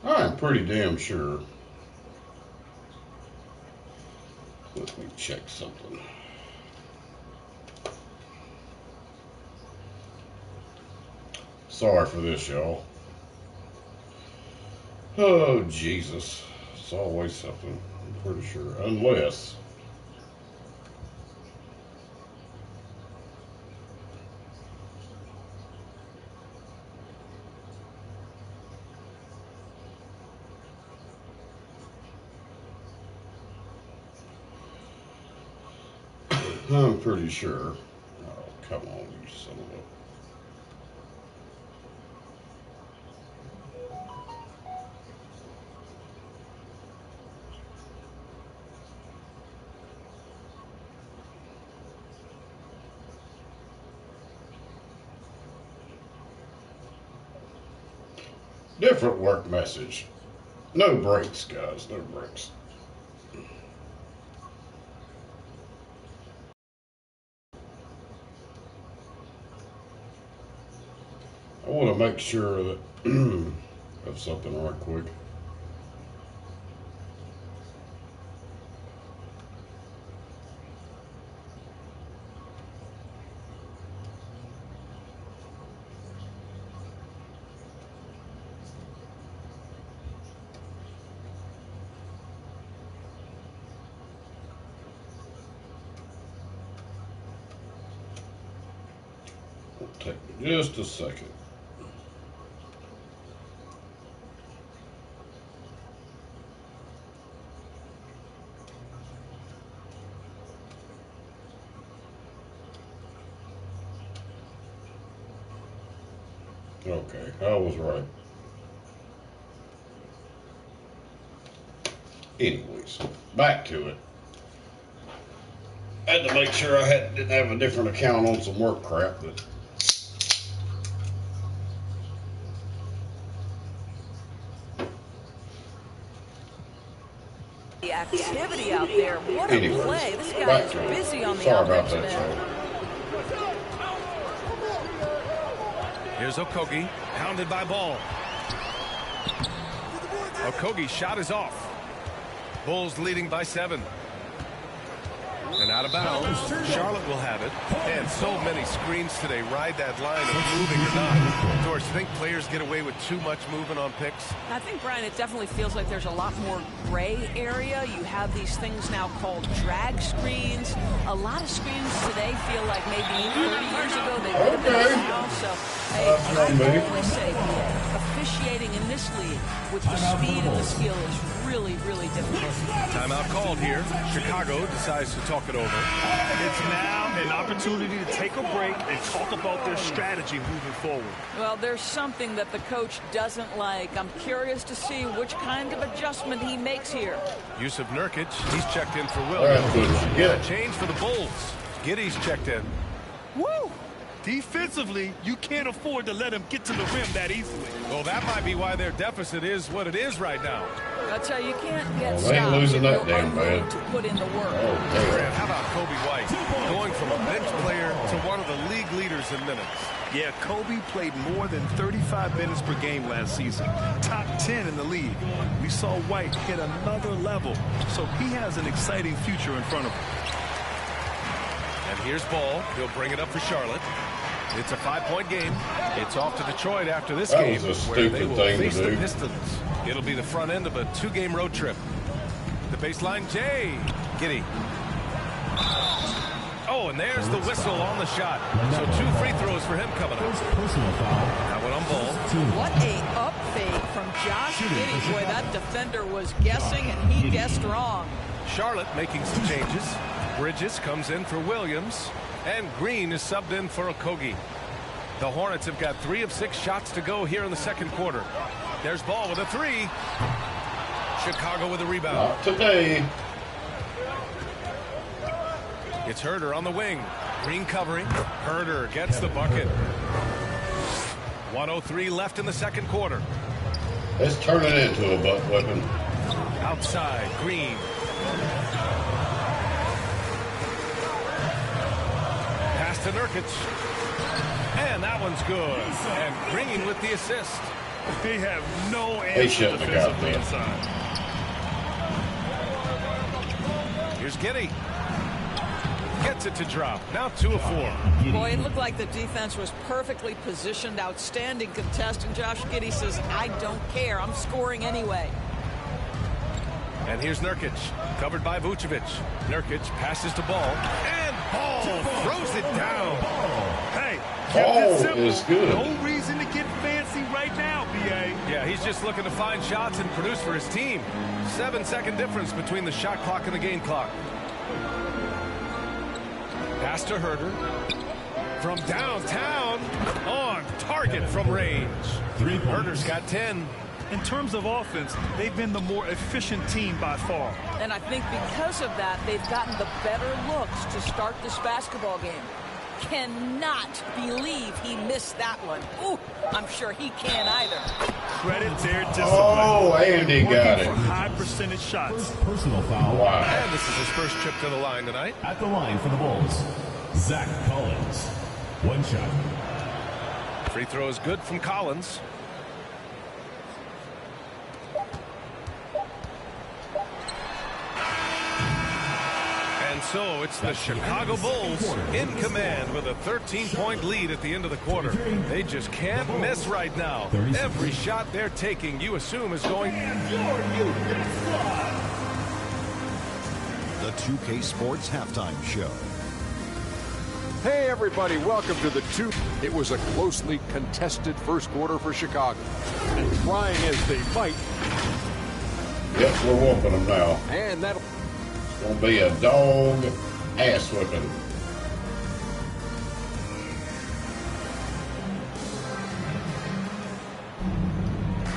I'm pretty damn sure. Let me check something. Sorry for this, y'all. Oh, Jesus. It's always something. I'm pretty sure. Unless... I'm pretty sure. Oh, come on, you son of a... Different work message. No breaks, guys. No breaks. I want to make sure that of something right quick. It'll take me just a second. Okay, I was right. Anyways, back to it. I had to make sure I didn't have a different account on some work crap that... The activity out there. What a play. This guy is busy on the offensive end. Here's Okogie, pounded by Ball. Okogie's shot is off. Bulls leading by 7. And out of bounds, Charlotte will have it. And so many screens today ride that line of moving or not. Doris, think players get away with too much movement on picks? I think, Brian, it definitely feels like there's a lot more gray area. You have these things now called drag screens. A lot of screens today feel like maybe 30 years ago they would have been now. So, hey, I always say officiating in this league with the speed and the skill is really, really difficult. Timeout called here. Chicago decides to talk it over. It's now an opportunity to take a break and talk about their strategy moving forward. Well, there's something that the coach doesn't like. I'm curious to see which kind of adjustment he makes here. Yusuf Nurkic, he's checked in for Williams. Get a change for the Bulls. Giddy's checked in. Woo! Defensively, you can't afford to let him get to the rim that easily. Well, that might be why their deficit is what it is right now. I tell you, you can't get they ain't losing that damn bad to put in the work. How about Kobe White going from a bench player to one of the league leaders in minutes? Yeah, Kobe played more than 35 minutes per game last season. Top 10 in the league. We saw White hit another level, so he has an exciting future in front of him. And here's Ball. He'll bring it up for Charlotte. It's a 5-point game. It's off to Detroit after this game, where they will face the Pistons. It'll be the front end of a 2-game road trip. The baseline, Jay. Giddy. Oh, Oh, and there's the whistle on the shot. So 2 free throws for him coming up. That one on Ball. What a up fake from Josh Giddey. Boy, that defender was guessing, and he guessed wrong. Charlotte making some changes. Bridges comes in for Williams, and Green is subbed in for Okogie. The Hornets have got 3 of 6 shots to go here in the second quarter. There's Ball with a 3. Chicago with a rebound. Not today. It's Herder on the wing. Green covering. Herder gets the bucket. 1:03 left in the second quarter. Let's turn it into a butt weapon. Outside, Green. Pass to Nurkic. And that one's good. And Green with the assist. They have no They answer shouldn't have defensively got inside. Here's Giddey. Gets it to drop. Now 2 of 4. Boy, it looked like the defense was perfectly positioned. Outstanding contest. And Josh Giddey says, I don't care. I'm scoring anyway. And here's Nurkic. Covered by Vucevic. Nurkic passes to Ball. And Ball throws it down. Hey, Ball simple. is good. No reason to get fancy right now, B.A. Yeah, he's just looking to find shots and produce for his team. 7-second difference between the shot clock and the game clock. Pass to Herder. From downtown. On target from range. Herder's got 10. In terms of offense, they've been the more efficient team by far. And I think because of that, they've gotten the better looks to start this basketball game. Cannot believe he missed that one. Ooh, I'm sure he can't either. Credit their discipline. Oh, Andy got it. For high percentage shots. Personal foul. Wow. And this is his first trip to the line tonight. At the line for the Bulls, Zach Collins. 1 shot. Free throw is good from Collins. And so it's the Chicago Bulls in command with a 13-point lead at the end of the quarter. They just can't miss right now. Every shot they're taking, you assume, is going. The 2K Sports Halftime Show. Hey, everybody, welcome to the 2. It was a closely contested first quarter for Chicago. And trying as they might. Yep, we're whooping them now. And that'll Gonna be a dog ass whipping.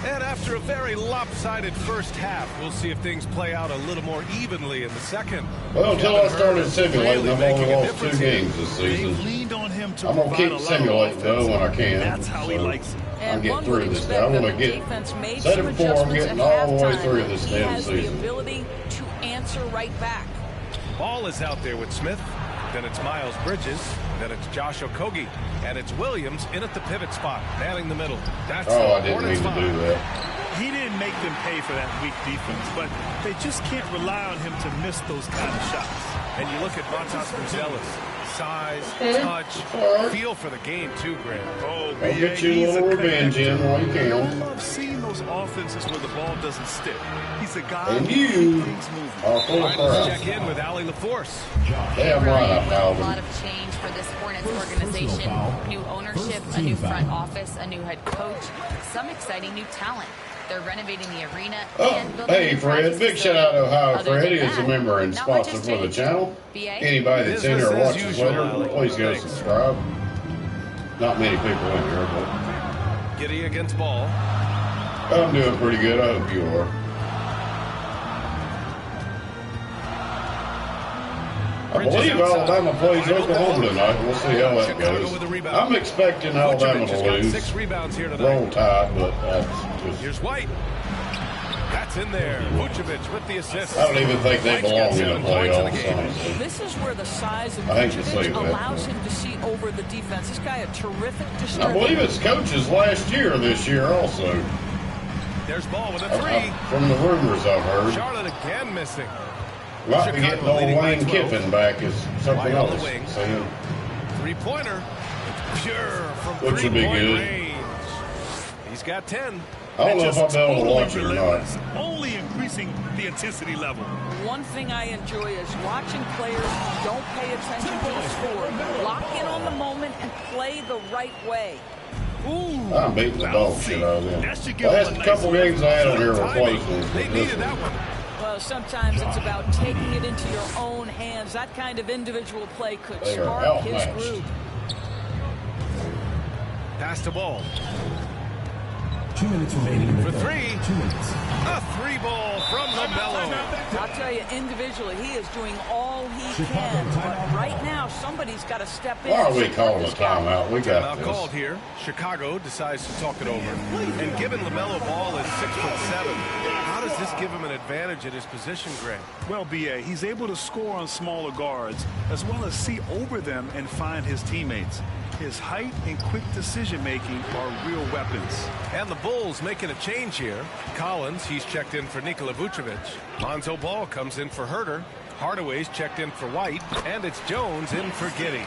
And after a very lopsided first half, we'll see if things play out a little more evenly in the second. Well, until I started simulating, I've only lost 2 here. games this season. They've leaned on him to I'm gonna provide keep a simulating lot of though when I can. That's how he likes it. I'm getting one through would this expect now. I want that to the get defense made set some it before I'm adjustments getting at all the way halftime. through this He damn has the season. ability to answer right back. Ball is out there with Smith. Then it's Miles Bridges. Then it's Josh Okogie. And it's Williams in at the pivot spot, manning the middle. That's Oh, I the didn't mean Hornets to do five. that. He didn't make them pay for that weak defense, but they just can't rely on him to miss those kind of shots. And you look at Montas Bruzelis. Size, touch, feel for the game too, Grant. Oh, I'll get you a he's little revenge in while you I can. love seeing those offenses where the ball doesn't stick. He's a guy And who you keeps things moving. are full of Let's crap. check in with Allie LaForce. Damn right I A fouled lot him. of change for this Hornets organization. New ownership, a new front office, a new head coach, some exciting new talent. They're renovating the arena and building Hey, new Fred. practice Big shout out to Ohio facilities. Fred. Other He than is a that, member and not much sponsor has for the changed. channel. BA? Anybody that's in here Business as watches usual, later, Allie. please go Thanks. subscribe. Not many people in here, but Giddey against Ball. I'm doing pretty good. I hope you are. I believe Alabama plays Oklahoma tonight. We'll see how that Chicago goes. with the rebound. I'm expecting Alabama Vucevic has to got lose. 6 rebounds here tonight. Roll Tide, but that's just... Here's White. That's in there. Vucevic with the assist. I don't even think they White's belong got in the 7 points in the playoffs, game. honestly. This is where the size of I hate to say Vucevic that, allows but- him to see over the defense. This guy a terrific I distributor. believe it's coaches last year this year also. There's Ball with a 3. From the rumors I've heard. Charlotte again missing. Might be getting old leading by Lane 12. Kiffin back as something White on the else. wing. So, Three-pointer. Pure from Which would be three-point good. range. He's got 10. I don't know if I'll be able to watch it or not. Only increasing the intensity level. One thing I enjoy is watching players who don't pay attention to the score, lock in on the moment, and play the right way. Ooh, I'm beating the dog shit out of them. Last couple games I had on here were close ones, but this one. Well, sometimes it's about taking it into your own hands. That kind of individual play could spark his group. Pass the ball. 2 minutes remaining. For 3. 2 minutes. A 3-ball from LaMelo. I'll tell you, individually, he is doing all he can. But right now, somebody's got to step in. Why are we calling a timeout? We got Timeout called here. Chicago decides to talk it over. And given LaMelo Ball is 6'7", how does this give him an advantage at his position, Greg? Well, B.A., he's able to score on smaller guards, as well as see over them and find his teammates. His height and quick decision-making are real weapons. And the Bulls making a change here. Collins, he's checked in for Nikola Vucevic. Lonzo Ball comes in for Herter. Hardaway's checked in for White. And it's Jones in for Giddey.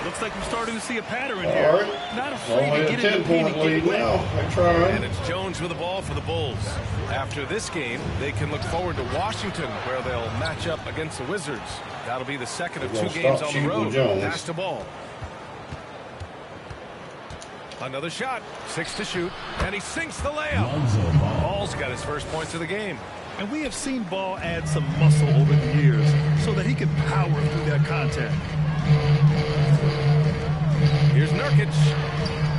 Looks like we're starting to see a pattern here. Right. Not afraid Only to a get in the paint 10-point lead now. They're trying. And it's Jones with the ball for the Bulls. After this game, they can look forward to Washington, where they'll match up against the Wizards. That'll be the second of 2 games on the road. Pass the ball. Another shot. 6 to shoot. And he sinks the layup. Ball's got his first points of the game. And we have seen Ball add some muscle over the years so that he can power through that contact. Here's Nurkic.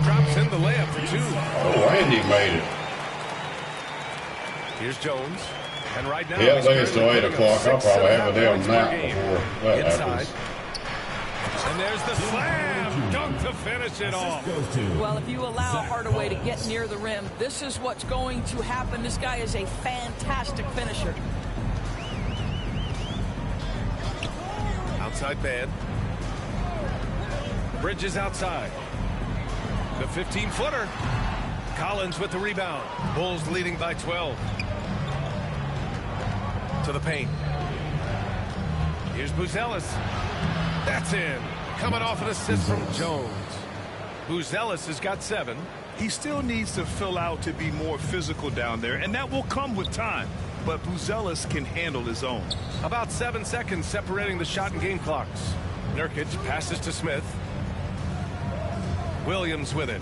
Drops in the layup for 2. Oh, Randy made it. Here's Jones. And right now, yeah, I think it's till 8 o'clock. I'll probably have a damn nap before that happens. And there's the slam dunk to finish it off. Well, if you allow Hardaway to get near the rim, this is what's going to happen. This guy is a fantastic finisher. Outside man. Bridges outside. The 15-footer. Collins with the rebound. Bulls leading by 12. To the paint. Here's Buzelis. That's in. Coming off an assist from Jones. Buzelis has got 7. He still needs to fill out to be more physical down there, and that will come with time. But Buzelis can handle his own. About 7 seconds separating the shot and game clocks. Nurkic passes to Smith. Williams with it.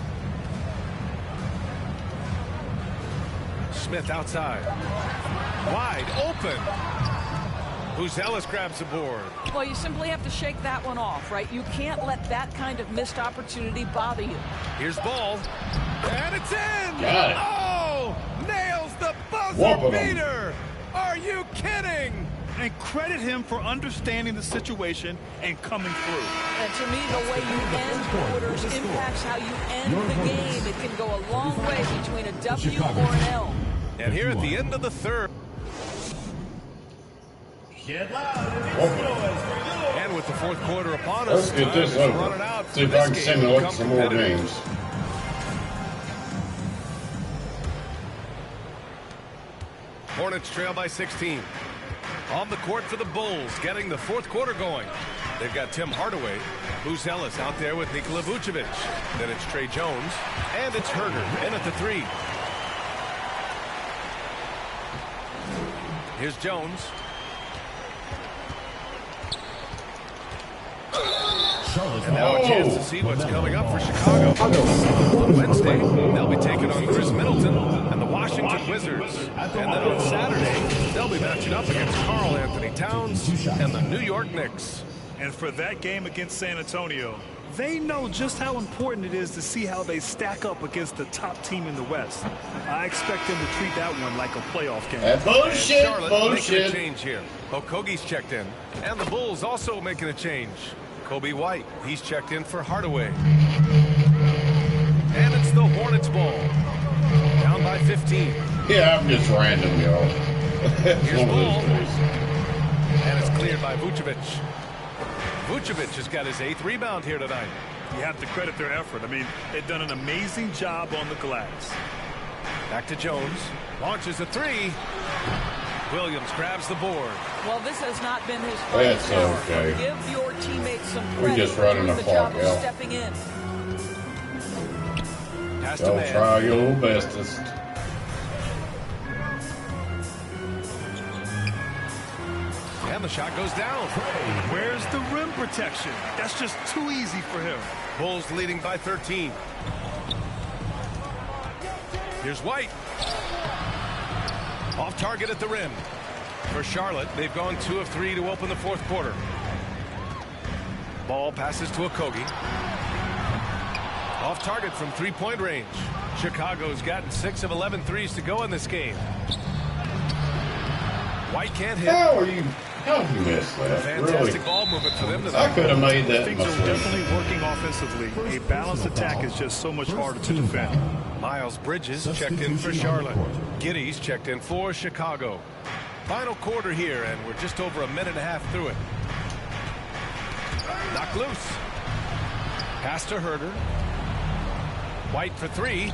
Smith outside. Wide open. Buzelis grabs the board. Well, you simply have to shake that one off, right? You can't let that kind of missed opportunity bother you. Here's Ball. And it's in! Got it. Oh! Nails the buzzer beater! Are you kidding? And credit him for understanding the situation and coming through. And to me, the way you end quarters impacts how you end the game. It can go a long way between a W or an L. And here at the end of the third. And with the fourth quarter upon us, let's get this over. See if I can simulate some more games. Hornets trail by 16. On the court for the Bulls, getting the fourth quarter going. They've got Tim Hardaway. Buzelis out there with Nikola Vucevic. Then it's Trey Jones. And it's Herter in at the 3. Here's Jones. And now a chance to see what's coming up for Chicago. On Wednesday, they'll be taking on Chris Middleton and the Washington Wizards. And then on Saturday, they'll be matching up against Karl Anthony Towns and the New York Knicks. And for that game against San Antonio, they know just how important it is to see how they stack up against the top team in the West. I expect them to treat that one like a playoff game. That bullshit, Charlotte making a change here. Okogie's checked in. And the Bulls also making a change. Kobe White, he's checked in for Hardaway. And it's the Hornets ball. Down by 15. Yeah, I'm just random, y'all. Here's Ball. And it's cleared by Vucevic. Vucevic has got his 8th rebound here tonight. You have to credit their effort. I mean, they've done an amazing job on the glass. Back to Jones. Launches a 3. Williams grabs the board. Well, this has not been his That's okay. Give your teammates some We're credit just running for the the clock job of out. stepping in. Pass to Y'all man. try your little bestest. And the shot goes down. Where's the rim protection? That's just too easy for him. Bulls leading by 13. Here's White. Off target at the rim. For Charlotte, they've gone 2 of 3 to open the fourth quarter. Ball passes to Okogie. Off target from three-point range. Chicago's gotten 6 of 11 threes to go in this game. White can't hit. How did you miss that? Fantastic Really? ball movement for them tonight. I could have made that Things are mistake. definitely working offensively. A balanced attack is just so much harder to defend. Miles Bridges checked in for Charlotte. Giddy's checked in for Chicago. Final quarter here, and we're just over a minute and a half through it. Knocked loose. Pass to Herder. White for 3.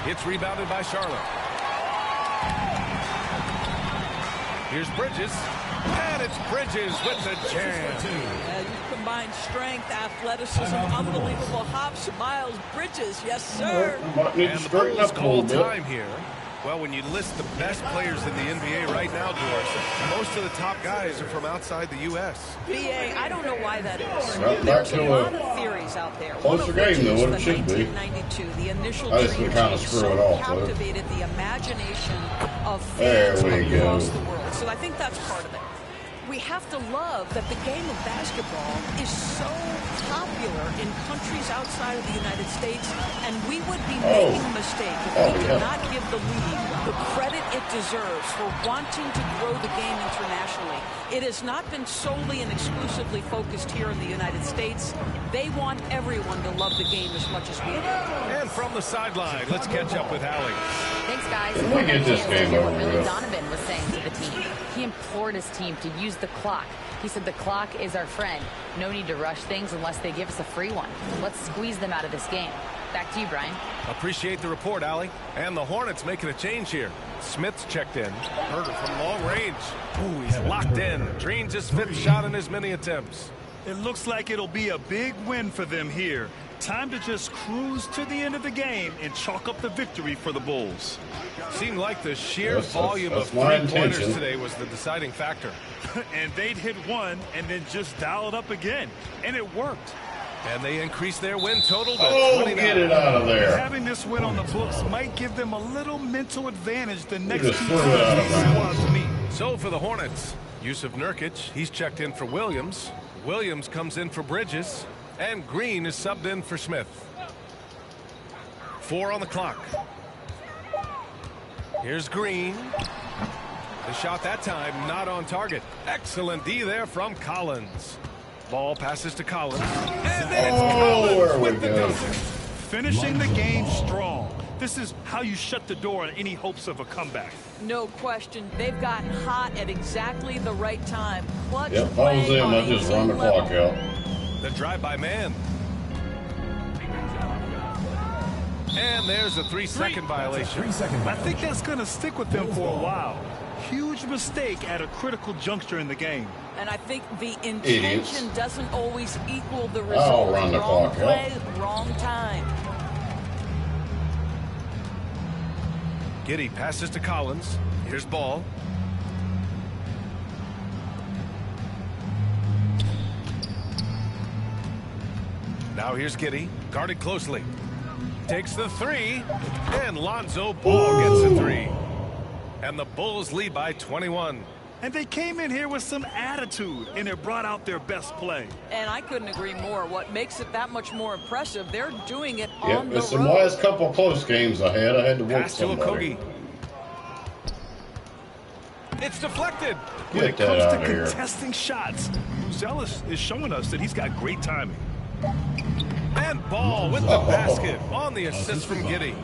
It's rebounded by Charlotte. Here's Bridges. And it's Bridges with the jam. You combine strength, athleticism, unbelievable hops. Miles Bridges, yes, sir. And the Bulls call time here. Well, when you list the best players in the NBA right now, Doris, most of the top guys are from outside the U.S. BA, I don't know why that is. Well, There's back a to lot a of theories out there. closer game than what it should be. 1992, the initial I just dream can kinda team screw so it off, though. captivated the imagination of There fans we go. across the world. So I think that's part of it. We have to love that the game of basketball is so popular in countries outside of the United States, and we would be making a mistake if we did not give the league the credit it deserves for wanting to grow the game internationally. It has not been solely and exclusively focused here in the United States. They want everyone to love the game as much as we do. And from the sideline, let's catch up with Allie. Thanks, guys. Can we get this game Hear what over Billy with? Donovan was saying to the team. He implored his team to use the clock. He said the clock is our friend. No need to rush things unless they give us a free one. Let's squeeze them out of this game. Back to you, Brian. Appreciate the report, Allie. And the Hornets making a change here. Smith's checked in. Herder from long range. Ooh, he's locked in. Drains his 5th shot in as many attempts. It looks like it'll be a big win for them here. Time to just cruise to the end of the game and chalk up the victory for the Bulls. Seemed like the sheer That's volume of my three-pointers intention. today was the deciding factor. And they'd hit one and then just dial it up again. And it worked. And they increased their win total to Oh, 29. get it out of there. Having this win on the books might give them a little mental advantage the next just two threw it out times of these bounds. squads meet. So for the Hornets, Yusuf Nurkic, he's checked in for Williams. Williams comes in for Bridges. And Green is subbed in for Smith. 4 on the clock. Here's Green. The shot that time not on target. Excellent D there from Collins. Ball passes to Collins. And then it's Collins there we with the go. dunk. Finishing the game strong. This is how you shut the door on any hopes of a comeback. No question. They've gotten hot at exactly the right time. Clutch Yep, if I play was them, on I'd a just run the team level. clock out. The drive by man. And there's a 3-second violation. I think that's going to stick with them for a while. Huge mistake at a critical juncture in the game. And I think the intention Idiots. doesn't always equal the I'll result. run the Wrong clock play, wrong time. Giddey passes to Collins. Here's Ball. Now here's Giddey, guarded closely. Takes the 3, and Lonzo Ball gets the 3. And the Bulls lead by 21. And they came in here with some attitude, and it brought out their best play. And I couldn't agree more. What makes it that much more impressive, they're doing it on Yep, the it's the road. last couple close games I had to work Pass to somebody. Okogie. It's deflected. When Get it that comes to out of here. contesting shots, Buzelis is showing us that he's got great timing. And Ball with the basket on the assist from Giddey.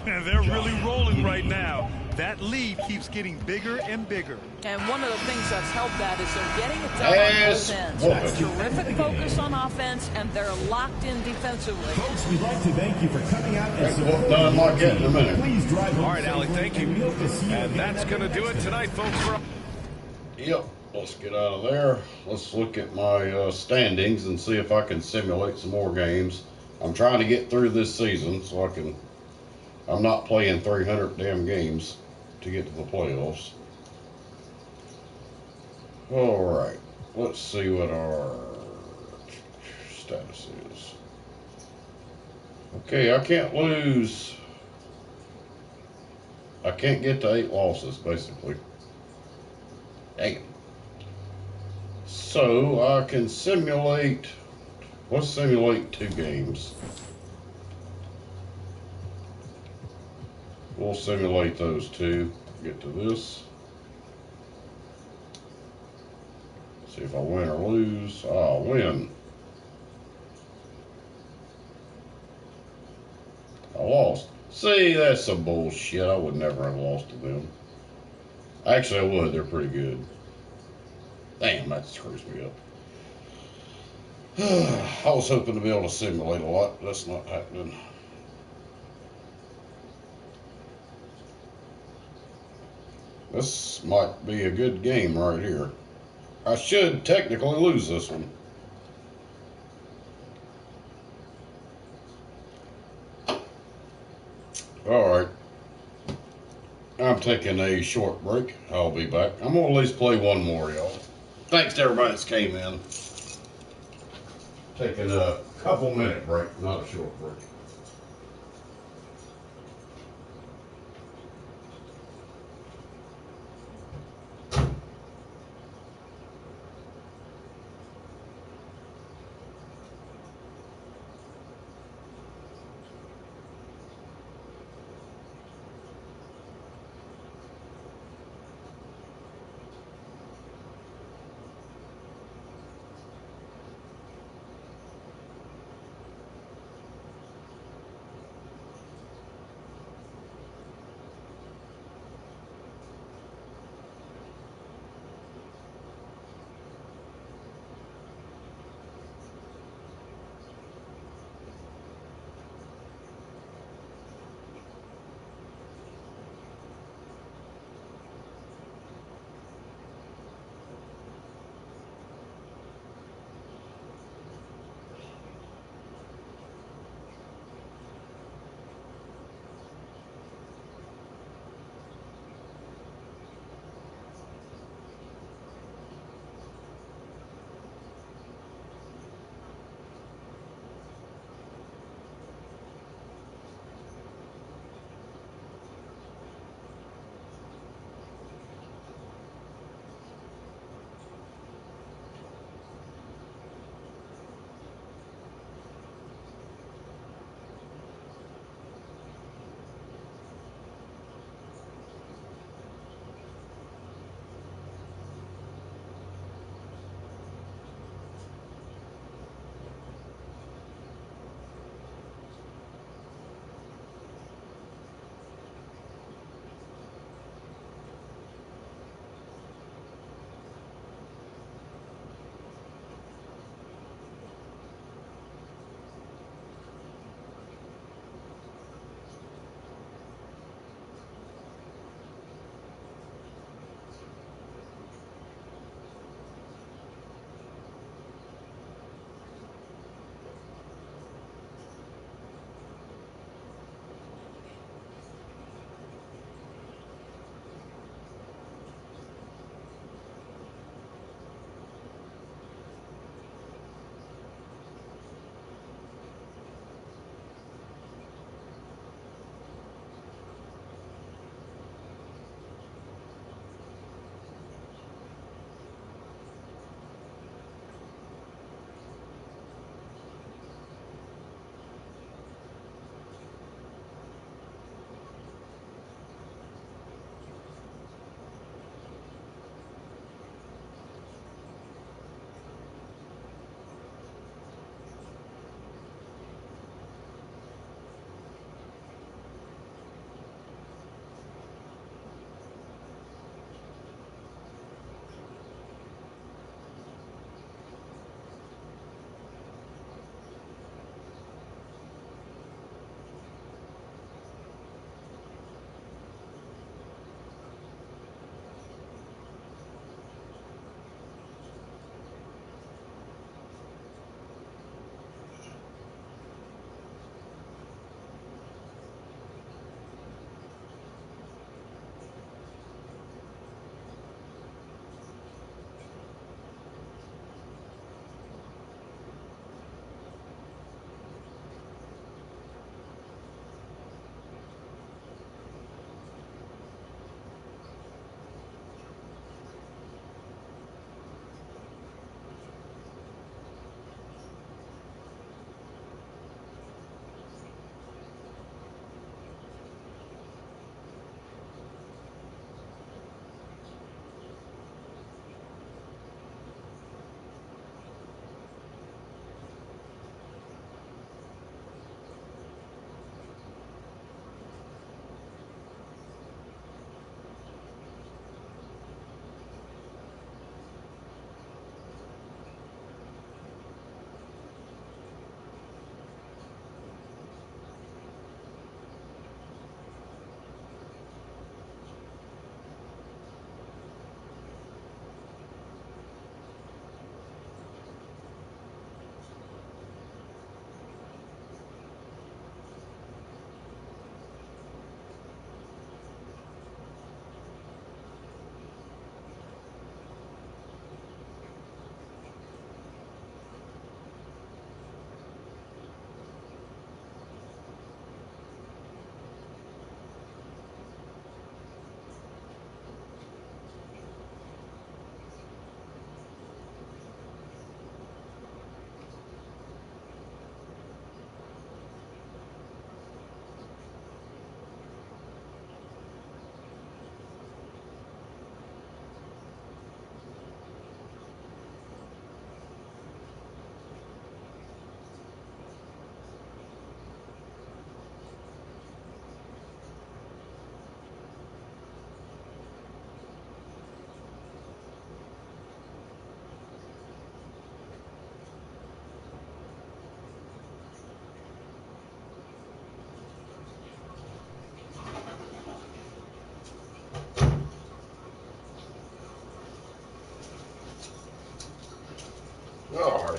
And they're really rolling right now. That lead keeps getting bigger and bigger. And one of the things that's helped that is they're getting it done Yes, on both whooping. ends. Terrific focus on offense, and they're locked in defensively. Folks, we'd like to thank you for coming out and Well, supporting done like that in a minute. Please drive home All right, Allie, safely, thank you. and we hope to see you And again that's going to do it tonight, folks. Yep, let's get out of there. Let's look at my standings and see if I can simulate some more games. I'm trying to get through this season so I'm not playing 300 damn games to get to the playoffs. All right, let's see what our status is. Okay, I can't lose. I can't get to 8 losses, basically. Dang it. So I can simulate. Let's simulate 2 games. We'll simulate those 2. Get to this. See if I win or lose. I'll win. I lost. See, that's some bullshit. I would never have lost to them. Actually, I would. They're pretty good. Damn, that screws me up. I was hoping to be able to simulate a lot. That's not happening. This might be a good game right here. I should technically lose this one. Alright. I'm taking a short break. I'll be back. I'm going to at least play one more, y'all. Thanks to everybody that came in. Taking a couple-minute break, not a short break.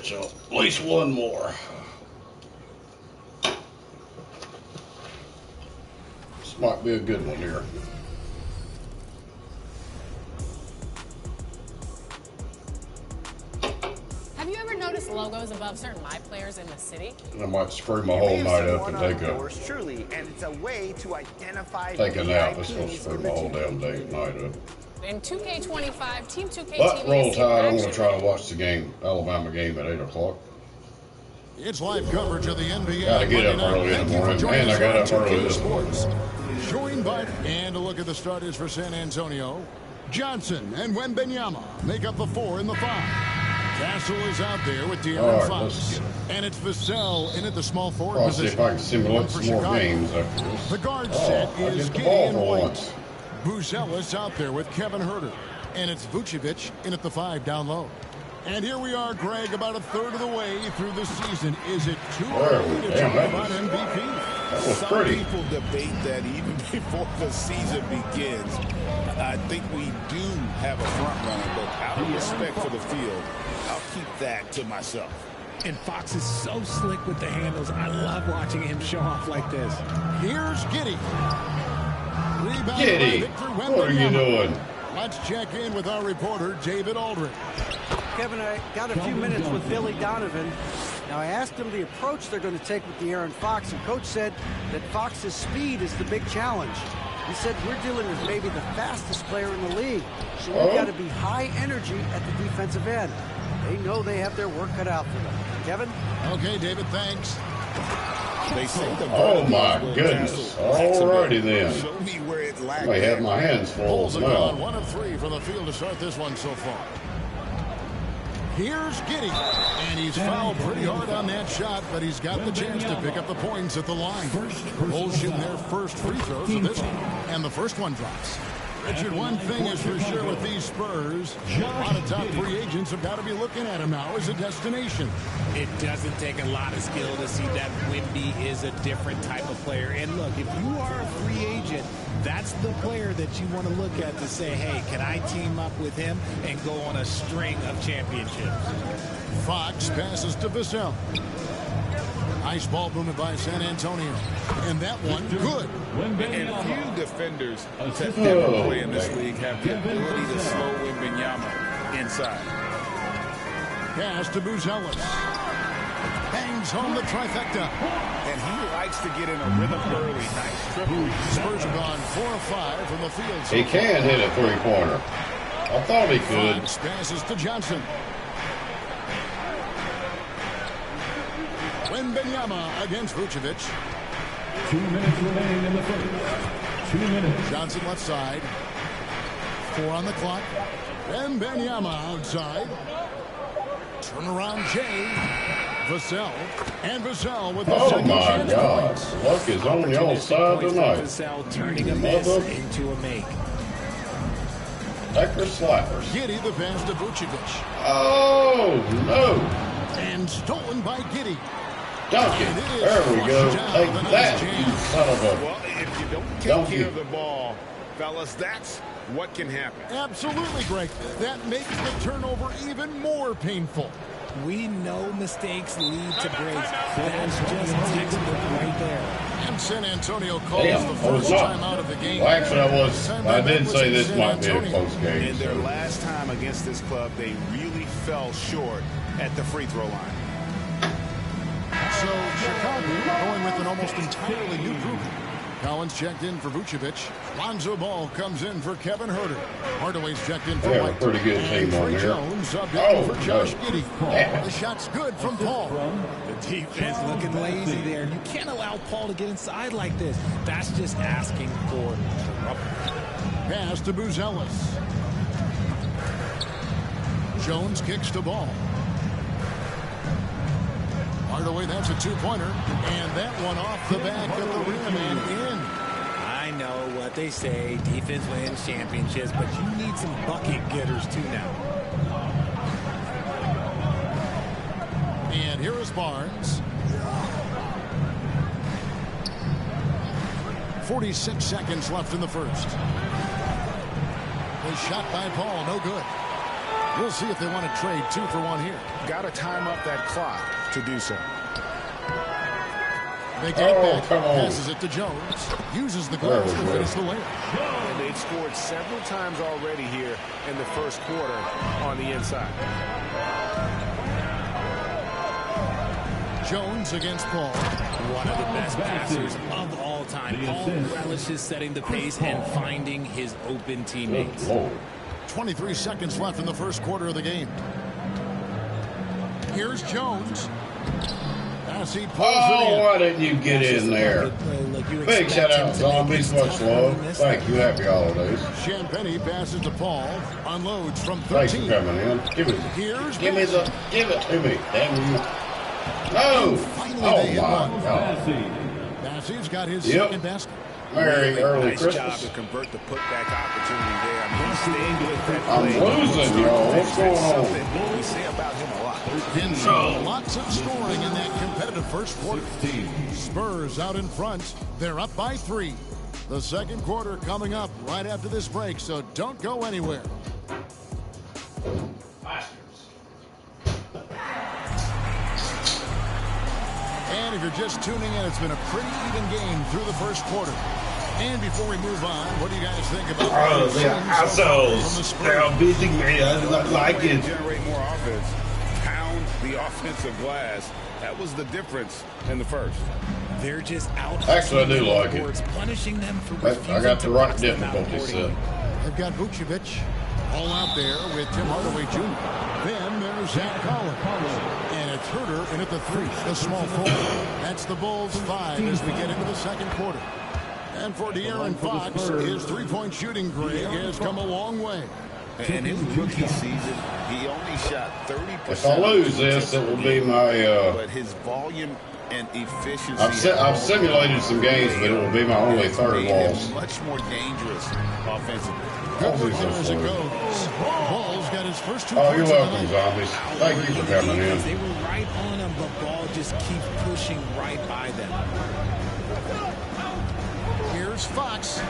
catch up. At least one more. This might be a good one here. Have you ever noticed logos above certain live players in the city? I might screw my whole night up and take a truly, and it's a way to identify nap. This will screw my whole damn day night up. In 2K25, Team 2K But Team roll AC tide, I'm action. going to try to watch the game, Alabama game at 8 o'clock. It's live coverage of the NBA. Gotta get up early in the morning. Man, I got up early this morning. Joined by, and a look at the starters for San Antonio. Johnson and Wembenyama make up the 4 and the 5. Castle is out there with De'Aaron Fox. And it's Vassell in at the small forward I'll position. see if I can simulate For some more Chicago. games after this. The guard set I is get the Giddy ball and for White. once. Buzelis out there with Kevin Herter. And it's Vucevic in at the 5 down low. And here we are, Greg, about a third of the way through the season. Is it too early to talk about MVP? Some pretty. people debate that even before the season begins. I think we do have a front runner, but out of respect for the field, I'll keep that to myself. And Fox is so slick with the handles. I love watching him show off like this. Here's Giddy. Rebound Giddy, by Victor what are you Wembanyama. doing? Let's check in with our reporter, David Aldrich. Kevin, I got a few minutes with Billy Donovan. Now, I asked him the approach they're going to take with De'Aaron Fox, and Coach said that Fox's speed is the big challenge. He said, we're dealing with maybe the fastest player in the league, so we've got to be high energy at the defensive end. They know they have their work cut out for them. Kevin? Okay, David, thanks. They say the Oh my goodness. Alrighty then. Show me where it I lacked. may have my hands full Bulls as have gone well. 1 of 3 from the field to start this one so far. Here's Giddy, and he's fouled pretty hard on that shot, but he's got the chance to pick up the points at the line. Bulls shooting their first free throws of this one, and the first one drops. Richard, one thing is for sure with these Spurs, a lot of top free agents have got to be looking at him now as a destination. It doesn't take a lot of skill to see that Wemby is a different type of player. And look, if you are a free agent, that's the player that you want to look at to say, hey, can I team up with him and go on a string of championships? Fox passes to Vassell. Nice ball movement by San Antonio. And that one, good. And few defenders that ever play in this league have the ability to slow Wembanyama inside. Pass to Buzelis. Bangs home the trifecta. And he likes to get in a rhythm early. Nice triple. Spurs have gone 4 of 5 from the field. He can hit a three-pointer. I thought he could. Fox passes to Johnson. Wembanyama against Vucevic. 2 minutes remaining in the first. 2 minutes. Johnson left side. 4 on the clock. Wembanyama outside. Turnaround Jay. Vassell. And Vassell with the second chance points. Luck is on y'all's side tonight. Vassell turning a miss into a make. Decker slappers. Giddy the pass to Vucevic. Oh, no. And stolen by Giddy. Dunk it. There we go. Take that, you son of a... Well, if you don't take care of the ball, fellas, that's what can happen. Absolutely, Greg. That makes the turnover even more painful. We know mistakes lead to breaks. That's just textbook right there. And San Antonio calls Damn, the I was first not. time out of the game. Well, actually, I did say this might be a close game. In their last time against this club, they really fell short at the free throw line. So Chicago going with an almost entirely new group. Collins checked in for Vucevic. Lonzo Ball comes in for Kevin Herter. Hardaway's checked in for They have a White. pretty good And team on Trey here. Jones subbed in Oh, for Josh no. Giddey. Yeah. The shot's good from Paul. The defense looking lazy there. You can't allow Paul to get inside like this. That's just asking for trouble. Pass to Buzelis. Jones kicks to Ball. Hardaway, that's a two-pointer. And that one off the back of the rim and in. I know what they say, defense wins championships, but you need some bucket getters too now. And here is Barnes. 46 seconds left in the first. The shot by Paul, no good. We'll see if they want to trade 2 for 1 here. Got to time up that clock to do so. They get it back, passes it to Jones, uses the glass to finish the layup. And they've scored several times already here in the first quarter on the inside. Jones against Paul. One of the best passers of all time. Paul relishes setting the pace and finding his open teammates. 23 seconds left in the first quarter of the game. Here's Jones. Why didn't you get in there? Big shout out, Zombies. Much love. Thank you. Happy holidays. Champagne passes to Paul. Unloads from 13. Thanks for coming in. Give it to me. Damn you. No. Oh, my God. Bassey's got his second basket. Merry early nice Christmas. job to convert the putback opportunity there. I mean, he stayed with that I'm play. losing, y'all. What's going on? We say about him a lot. And so lots of scoring in that competitive first quarter. Spurs out in front. They're up by 3. The second quarter coming up right after this break, so don't go anywhere. And if you're just tuning in, it's been a pretty even game through the first quarter. And before we move on, what do you guys think about the assholes? They're beating me. I don't like it. Generate more offense. Pound the offensive glass. That was the difference in the first. They're just out. Actually, I do like it. Punishing them for I got the right difficulty set. They've got Vucevic all out there with Tim Hardaway Jr. Then there's Zach Collins. And it's Herter in at the 3, the small forward. That's the Bulls 5 as we get into the second quarter. And for De'Aaron Fox, his three-point shooting, Greg, has come a long way. In his rookie season, he only shot 30%. If I lose this, it will be my... but his volume and efficiency... I've simulated some games, but it will be my only third loss. Much more dangerous offensively. Good work there as it goes. Ball's got his first 2 Oh, points you're of the welcome, night. Zombies. Thank you for coming in. They were right on him, but Ball just keeps pushing right by them. Here's Fox.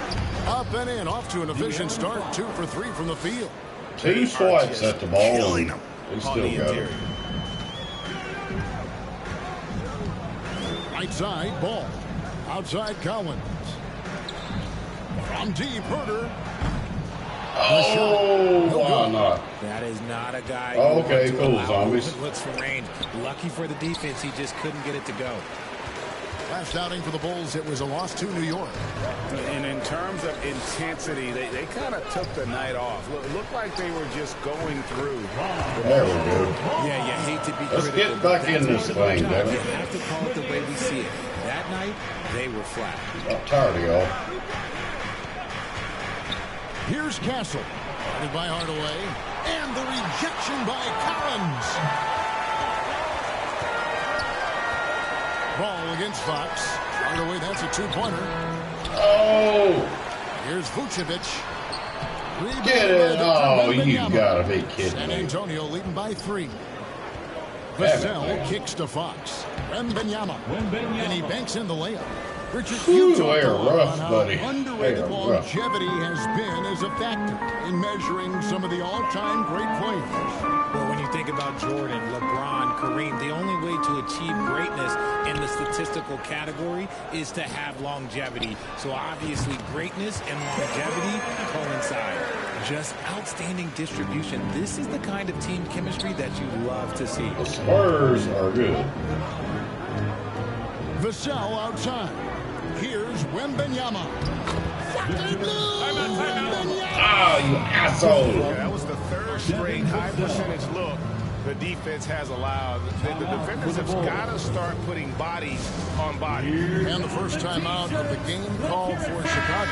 Up and in, off to an efficient start. 2 for 3 from the field. 2 swipes at the ball, and he still got it. Right side, Ball. Outside, Collins. From deep, Herter. Oh, why not? That is not a guy. Oh, okay, cool, Zombies. Looks for range. Lucky for the defense, he just couldn't get it to go. Last outing for the Bulls, it was a loss to New York. And in terms of intensity, they kind of took the night off. It looked like they were just going through. There we go. Yeah, you hate to be Let's critical. get back in this thing, damn You it. have to call it the way we see it. That night, they were flat. I'm tired of y'all. Here's Castle. Guarded by Hardaway. And the rejection by Collins. Ball against Fox. Hardaway, that's a 2-pointer. Oh! Here's Vucevic. Get it! Oh, you gotta be kidding San me. Antonio leading by 3. Damn it, Vassell man. kicks to Fox. Wembanyama. And he banks in the layup. Richard, Whew, you talked they are a lot rough, about how buddy. underrated They are rough. longevity has been as a factor in measuring some of the all-time great players. Well, when you think about Jordan, LeBron, Kareem, the only way to achieve greatness in the statistical category is to have longevity. So obviously greatness and longevity coincide. Just outstanding distribution. This is the kind of team chemistry that you love to see. The Spurs are good. Vassell outside. Here's Wembanyama. Ah, you asshole. Yeah, that was the third straight high percentage look the defense has allowed. The defenders have got to start putting bodies on bodies. And the first time out of the game called for Chicago.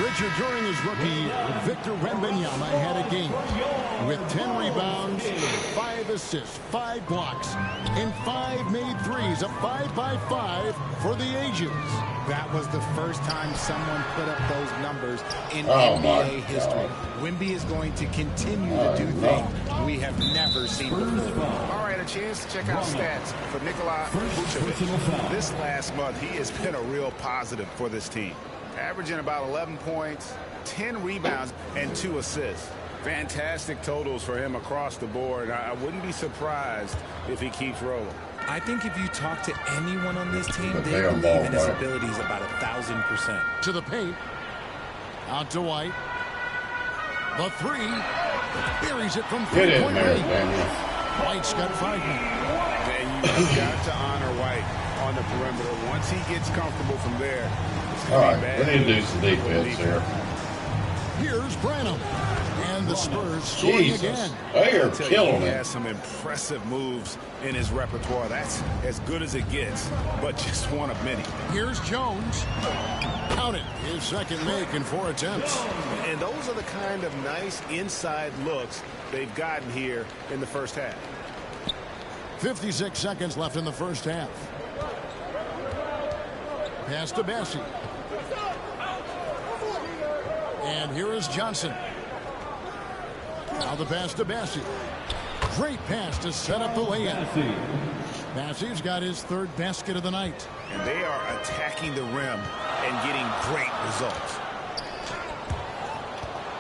Richard, during his rookie year, Victor Wembanyama had a game with 10 rebounds, 5 assists, 5 blocks, and 5 made threes, a 5-by-5 for the ages. That was the first time someone put up those numbers in Oh, NBA my history. God. Wemby is going to continue to do things we have never seen before. All right, a chance to check out stats for Nikola Vucevic. This last month, he has been a real positive for this team. Averaging about 11 points, 10 rebounds, and 2 assists. Fantastic totals for him across the board. I wouldn't be surprised if he keeps rolling. I think if you talk to anyone on this team, they believe in his abilities about 1,000%. To the paint. Out to White. The three. Buries it from three-point range. White's got 5 now. And you've got to honor White on the perimeter. Once he gets comfortable from there, all right, we need to do some defense here. Here's Branham. And the Spurs scoring again. They are killing He it. has some impressive moves in his repertoire. That's as good as it gets, but just one of many. Here's Jones. Count it. His second make in 4 attempts. And those are the kind of nice inside looks they've gotten here in the first half. 56 seconds left in the first half. Pass to Bessie. And here is Johnson. Now the pass to Bessie. Great pass to set up the layup. Bassie's got his 3rd basket of the night. And they are attacking the rim and getting great results.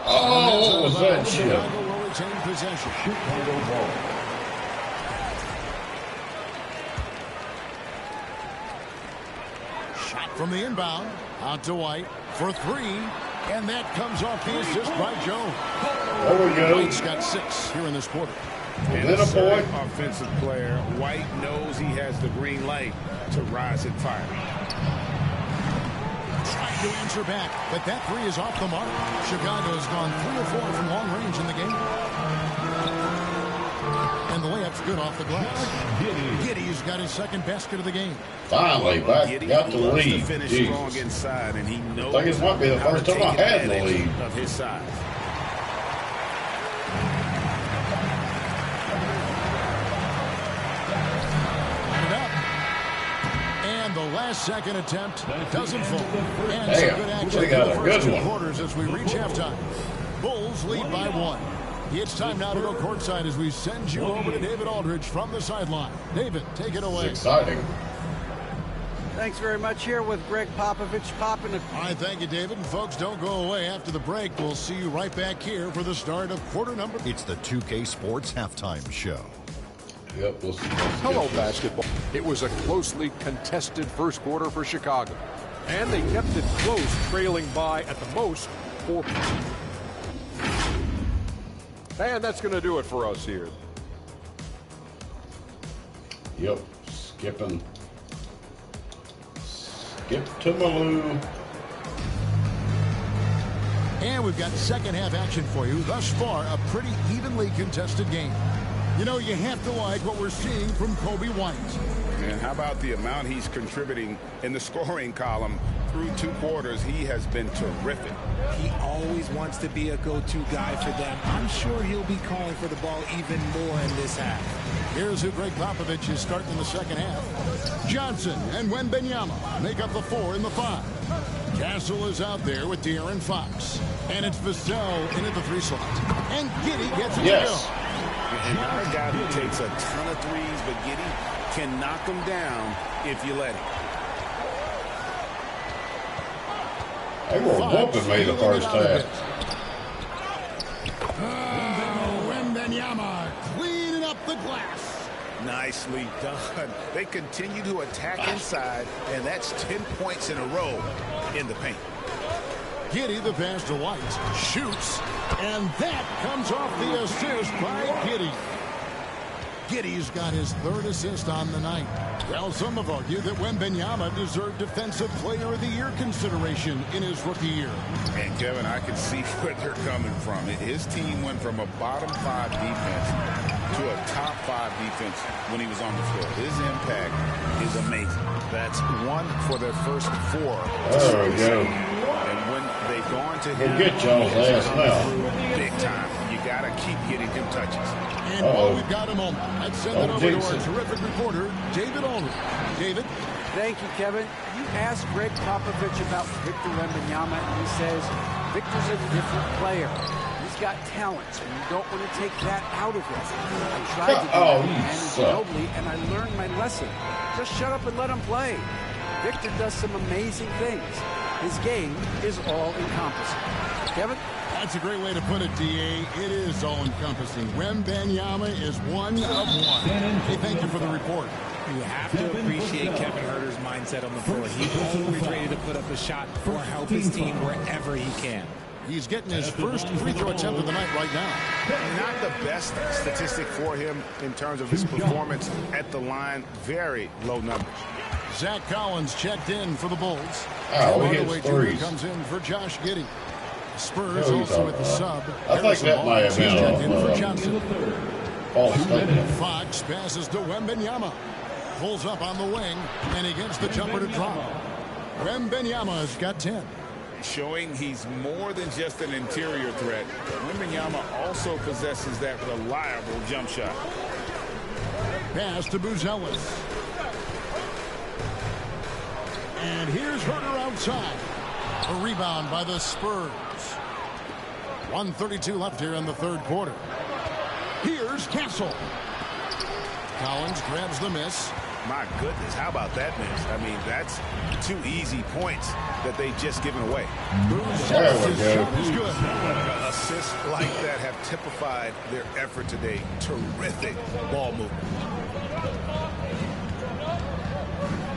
Oh, what was that shit? Chicago will retain possession. Shot from the inbound. Out to White for 3. And that comes off the assist by Jones. There we go. White's got 6 here in this quarter. And a certain offensive player, White knows he has the green light to rise and fire. Trying to answer back, but that 3 is off the mark. Chicago's gone 3 or 4 from long range in the game. And the layup's good off the glass. Giddy's got his 2nd basket of the game. Finally, back got the lead. Finish strong inside, and he knows I think it might be the first time I had the lead. Of his size. And the last second attempt doesn't fall. And Damn, some good action we got in a the first good 2 one. quarters as we reach halftime. Bulls lead by 1. It's time now to go courtside as we send you over to David Aldridge from the sideline. David, take it away. It's exciting. Thanks very much. Here with Greg Popovich popping. All right, thank you, David. And folks, don't go away. After the break, we'll see you right back here for the start of quarter number. It's the 2K Sports Halftime Show. Yep, let's Hello, basketball. It was a closely contested first quarter for Chicago. And they kept it close, trailing by at the most 4 points. And that's going to do it for us here. Yep, skipping. Skip to Malou. And we've got second half action for you. Thus far, a pretty evenly contested game. You know, you have to like what we're seeing from Kobe White. And how about the amount he's contributing in the scoring column through 2 quarters? He has been terrific. He always wants to be a go-to guy for them. I'm sure he'll be calling for the ball even more in this half. Here's who Greg Popovich is starting in the second half. Johnson and Wembanyama make up the 4 and the 5. Castle is out there with De'Aaron Fox. And it's Vassell in at the 3 slot. And Giddey gets it to go. And not a guy who takes a ton of threes, but Giddey can knock them down if you let him. They were whooping me the first half. Wembanyama cleaning up the glass. Nicely done. They continue to attack inside, and that's 10 points in a row in the paint. Giddey, the pass to White, shoots, and that comes off the assist by Giddey. Giddey's got his 3rd assist on the night. Well, some have argued that Wembanyama deserved Defensive Player of the Year consideration in his rookie year. And, Kevin, I can see where they're coming from. His team went from a bottom 5 defense to a top 5 defense when he was on the floor. His impact is amazing. That's 1 for their first 4. There we go. And when they've gone to him, We'll get y'all's ass now. big time. You got to keep getting him touches. And while we've got a moment, let's send it over to our terrific reporter, David Aldridge. David? Thank you, Kevin. You asked Greg Popovich about Victor Wembanyama, and he says Victor's a different player. He's got talent, and you don't want to take that out of him. I tried to do that with Ginobili, and I learned my lesson. Just shut up and let him play. Victor does some amazing things. His game is all-encompassing. Kevin? That's a great way to put it, D.A. It is all-encompassing. Wembanyama is one of one. Hey, thank you for the report. You have to appreciate Kevin Huerter's mindset on the floor. He's always ready to put up a shot or help his team wherever he can. He's getting his first free throw attempt of the night right now. Not the best statistic for him in terms of his performance at the line. Very low numbers. Zach Collins checked in for the Bulls. Oh, Tim he Hardaway hits Jr. threes. comes in for Josh Giddey. Spurs Who are you also with talking the about? sub. I think Harrison that might have Barnes, he's been checked in for Johnson. Fox. Fox passes to Wembanyama. Pulls up on the wing, and he gets the jumper to drop. Wembanyama's got 10. Showing he's more than just an interior threat. Wembanyama also possesses that reliable jump shot. Pass to Buzelis. And here's Huerter outside. A rebound by the Spurs. 1:32 left here in the third quarter. Here's Castle. Collins grabs the miss. My goodness, how about that miss? I mean, that's 2 easy points that they've just given away. Is good. Assists like that have typified their effort today. Terrific ball movement.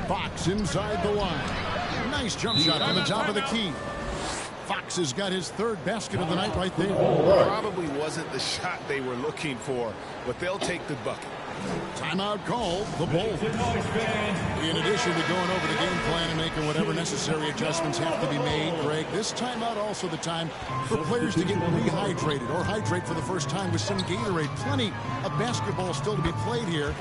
Fox inside the line. Nice jump shot on the top of the key. Fox has got his third basket of the night right there. Probably wasn't the shot they were looking for, but they'll take the bucket. Timeout called, the Bulls. In addition to going over the game plan and making whatever necessary adjustments have to be made, Greg, this timeout also the time for players to get rehydrated or hydrate for the first time with some Gatorade. Plenty of basketball still to be played here.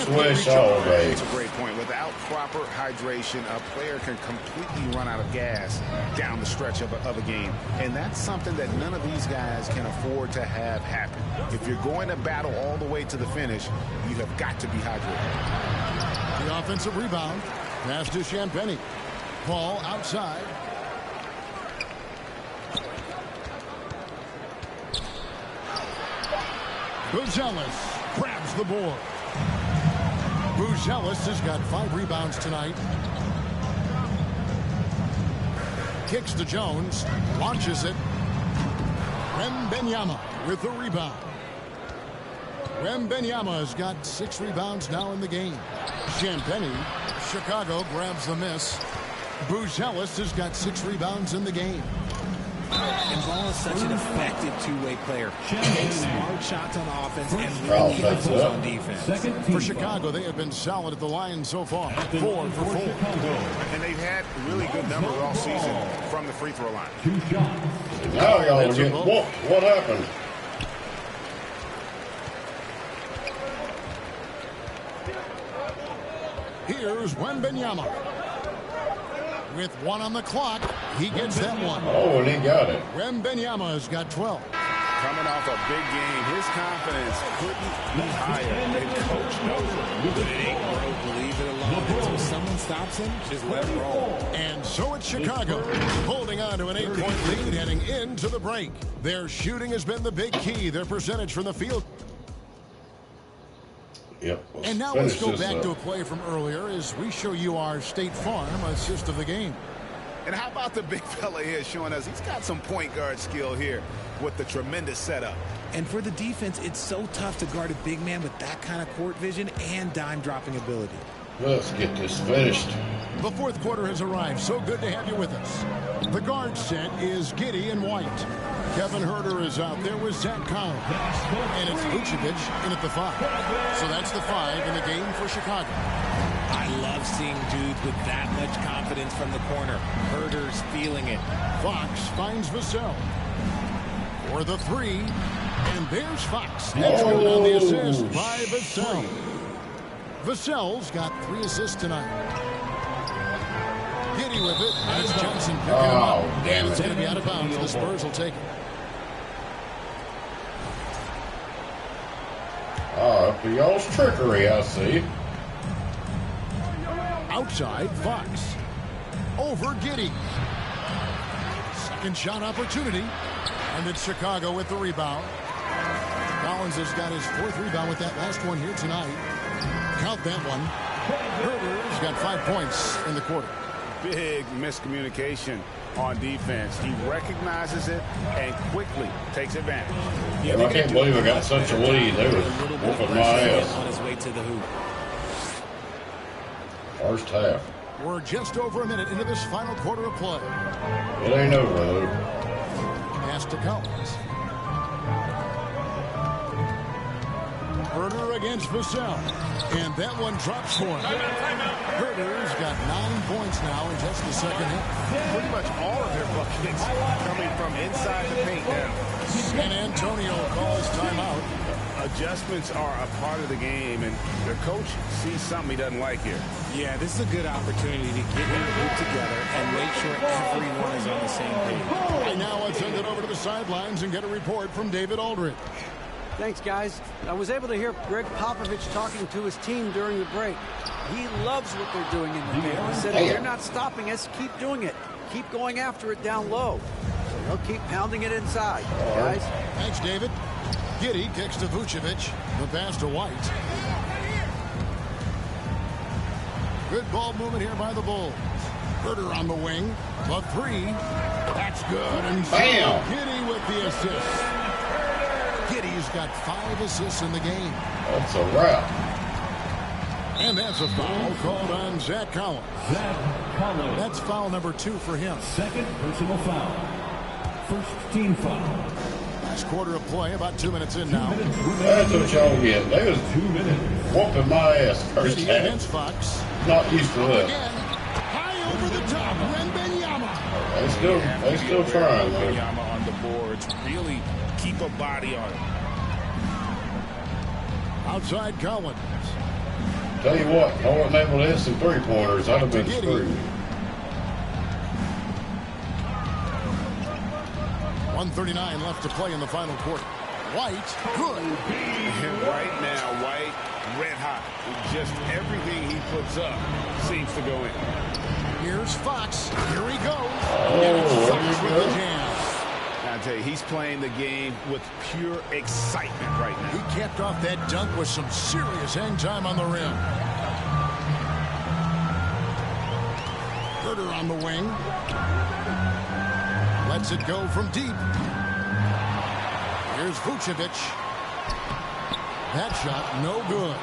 Swish all day. It's a great point. Without proper hydration, a player can completely run out of gas down the stretch of a game. And that's something that none of these guys can afford to have happen. If you're going to battle all the way to the finish, you have got to be hydrated. The offensive rebound. Pass to Champagnie. Ball outside. Buzelis grabs the board. Buzelis has got 5 rebounds tonight. Kicks to Jones. Launches it. Wembanyama with the rebound. Wembanyama has got 6 rebounds now in the game. Champagnie, Chicago grabs the miss. Buzelis has got 6 rebounds in the game. And Ball is such an effective two-way player. Takes smart shots on offense and really hits on defense. For Chicago, they have been solid at the line so far. 4 for 4. And they've had really good numbers all season from the free throw line. Now y'all get what happened? Here's Wembanyama. With 1 on the clock, he gets that one. Oh, and he got it. Wembanyama has got 12. Coming off a big game, his confidence couldn't be higher. And coach knows it. But it ain't broke, leave it alone. Until someone stops him, just let him roll. And so it's Chicago, holding on to an 8-point lead heading into the break. Their shooting has been the big key. Their percentage from the field. Yep. And now let's go back to a play from earlier as we show you our State Farm assist of the game. And how about the big fella here showing us he's got some point guard skill here with the tremendous setup. And for the defense, it's so tough to guard a big man with that kind of court vision and dime dropping ability. Let's get this finished. The fourth quarter has arrived. So good to have you with us. The guard set is Giddey and White. Kevin Huerter is out there with Zach Collins. And it's Vucevic in at the 5. So that's the 5 in the game for Chicago. I love seeing dudes with that much confidence from the corner. Huerter's feeling it. Fox finds Vassell for the 3. And there's Fox. That's good on the assist by Vassell. Vassell's got 3 assists tonight. Giddey with it. That's Johnson picking him up. And it's going to be out of bounds. The Spurs will take it. Up to y'all's trickery, I see. Outside, Fox. Over Giddey. Second shot opportunity. And it's Chicago with the rebound. Collins has got his 4th rebound with that last one here tonight. Count that one. Huerter's got 5 points in the quarter. big miscommunication on defense. He recognizes it and quickly takes advantage. Yeah, I can't believe I got such a lead. They were whooping my ass. On his way to the hoop. First half. We're just over a minute into this final quarter of play. It ain't over, though. Pass to Collins. Herder against Vassell. And that one drops for him. Herder's got 9 points now in just the second half. Pretty much all of their buckets coming from inside the paint now. San Antonio calls timeout. Adjustments are a part of the game, and the coach sees something he doesn't like here. Yeah, this is a good opportunity to get your group together and make sure everyone is on the same page. Right now, let's send it over to the sidelines and get a report from David Aldridge. Thanks, guys. I was able to hear Greg Popovich talking to his team during the break. He loves what they're doing in the game. He said, if you're not stopping us, keep doing it. Keep going after it down low. So they'll keep pounding it inside, guys. Thanks, David. Giddey kicks to Vucevic. The pass to White. Good ball movement here by the Bulls. Herder on the wing. The three. That's good. And bam! Giddey with the assist. Giddey's got 5 assists in the game. That's a wrap. And that's a foul called on Zach Collins. Zach Collins. That's foul number 2 for him. Second personal foul. First team foul. Last quarter of play, about 2 minutes in now. That's what y'all get. They was 2 minutes. whooping my ass first Giddey half. against Fox. Not used to that. Again, high over the top. Wembanyama. They still trying, though. Wembanyama on the boards. Really keep a body on it. Outside Collins. Tell you what, I wasn't able to hit some three-pointers. I'd have been screwed. 1:39 left to play in the final quarter. White, good. And right now, White, red hot. Just everything he puts up seems to go in. Here's Fox. Here he goes. Oh, Fox with the jam. I tell you, he's playing the game with pure excitement right now. He capped off that dunk with some serious hang time on the rim. Herder on the wing. Lets it go from deep. Here's Vucevic. That shot, no good.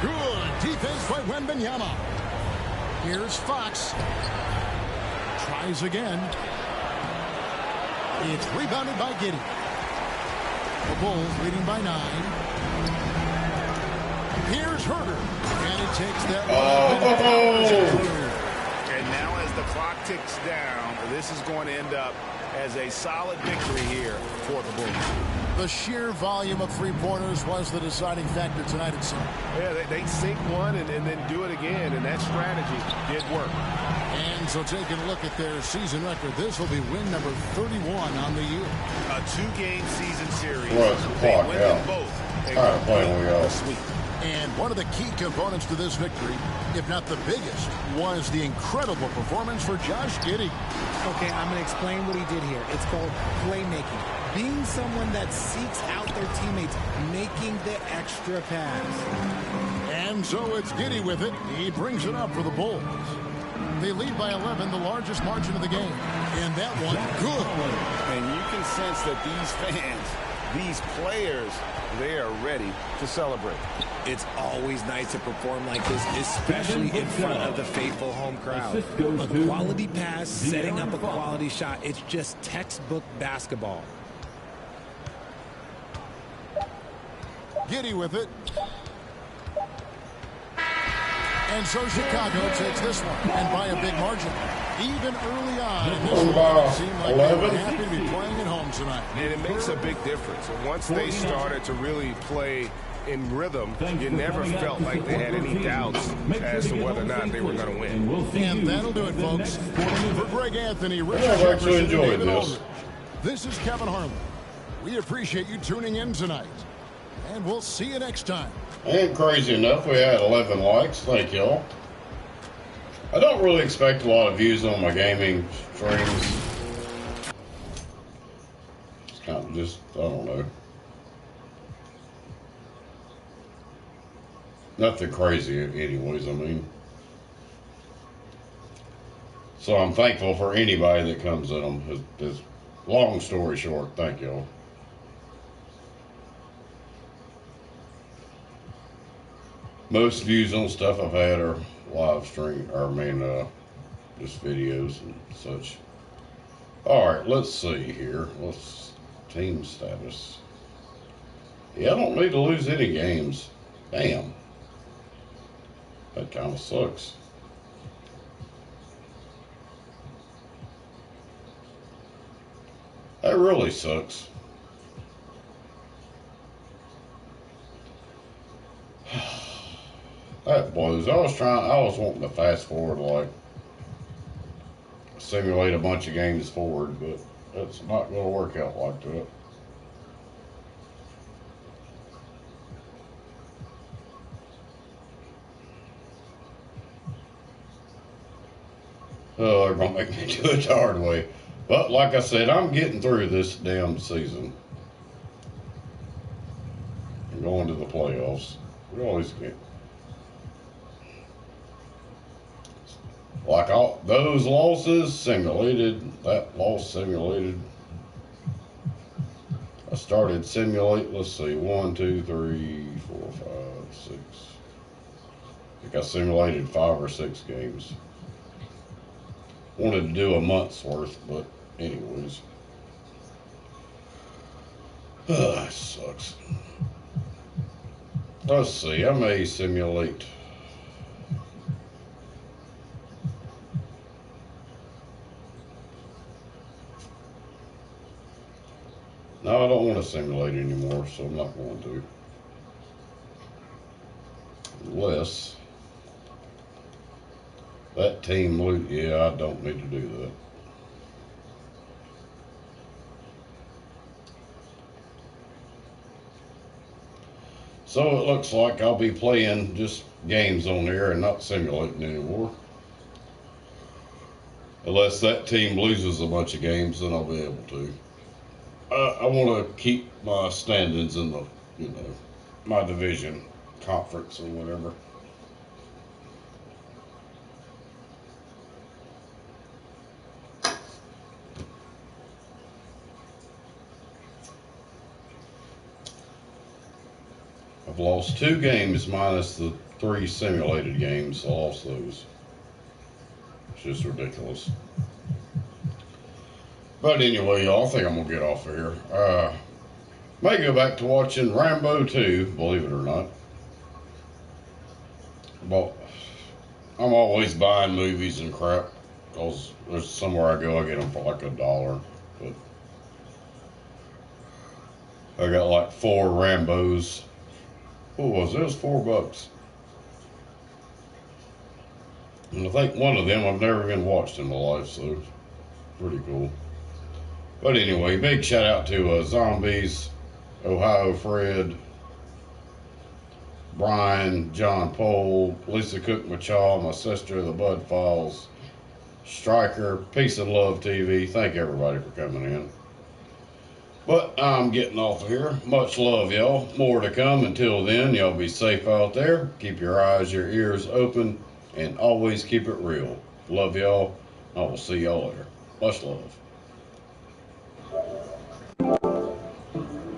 Good defense by Wembanyama. Here's Fox. Tries again. It's rebounded by Giddey. The Bulls leading by 9. Here's Herder. And it takes that And now as the clock ticks down, this is going to end up as a solid victory here for the Bulls. The sheer volume of three-pointers was the deciding factor tonight at some. Yeah, they sink one and then do it again, and that strategy did work. And so taking a look at their season record, this will be win number 31 on the year. A 2-game season series. Well, it's a They clock, win yeah. them both. They All right, win playing we all. sweep. And one of the key components to this victory, if not the biggest, was the incredible performance for Josh Giddey. Okay, I'm going to explain what he did here. It's called playmaking. Being someone that seeks out their teammates, making the extra pass. And so it's Giddey with it. He brings it up for the Bulls. They lead by 11, the largest margin of the game. And that one, good. And you can sense that these fans, these players, they are ready to celebrate. It's always nice to perform like this, especially in front of the faithful home crowd. A quality pass, setting up a quality shot. It's just textbook basketball. Giddey with it. And so Chicago takes this one, and by a big margin. Even early on in this one, it seemed like they were happy to be playing at home tonight. And it makes a big difference. And once they started to really play in rhythm, you never felt like they had any doubts as to whether or not they were going to win. And that'll do it, folks. For Greg Anthony, Richard I've actually Jefferson, enjoyed David this. Aldridge. This is Kevin Harlan. We appreciate you tuning in tonight. And we'll see you next time. Ain't crazy enough. We had 11 likes. Thank y'all. I don't really expect a lot of views on my gaming streams. It's kind of just, I don't know. Nothing crazy anyways, I mean. So I'm thankful for anybody that comes in them. It's long story short, thank y'all. Most views on stuff I've had are live stream, or just videos and such. Alright, let's see here. Let's team status. Yeah, I don't need to lose any games. Damn. That kind of sucks. That really sucks. That blows. I was wanting to fast forward, like simulate a bunch of games forward, but that's not going to work out like that. Oh, they're going to make me do it the hard way. But like I said, I'm getting through this damn season. I'm going to the playoffs. We always get. Like all those losses simulated, that loss simulated. I started simulate, let's see, 1, 2, 3, 4, 5, 6. I think I simulated 5 or 6 games. Wanted to do a month's worth, but anyways. That sucks. Let's see, I may simulate. No, I don't want to simulate anymore, so I'm not going to. Unless that team loot, yeah, I don't need to do that. So it looks like I'll be playing just games on there and not simulating anymore. Unless that team loses a bunch of games, then I'll be able to. I want to keep my standings in the, my division, conference, or whatever. I've lost 2 games minus the 3 simulated games. I lost those. It's just ridiculous. But anyway, y'all, I think I'm going to get off of here. May go back to watching Rambo 2, believe it or not. But I'm always buying movies and crap, because there's somewhere I go, I get them for like $1. But I got like 4 Rambos. What was it? It was $4. And I think one of them I've never even watched in my life, so it's pretty cool. But anyway, big shout out to Zombies, Ohio Fred, Brian, John Pole, Lisa Cook Machaw, my sister, the Bud Falls, Striker, Peace and Love TV. Thank everybody for coming in. But I'm getting off of here. Much love, y'all. More to come. Until then, y'all be safe out there. Keep your eyes, your ears open, and always keep it real. Love y'all. I will see y'all later. Much love.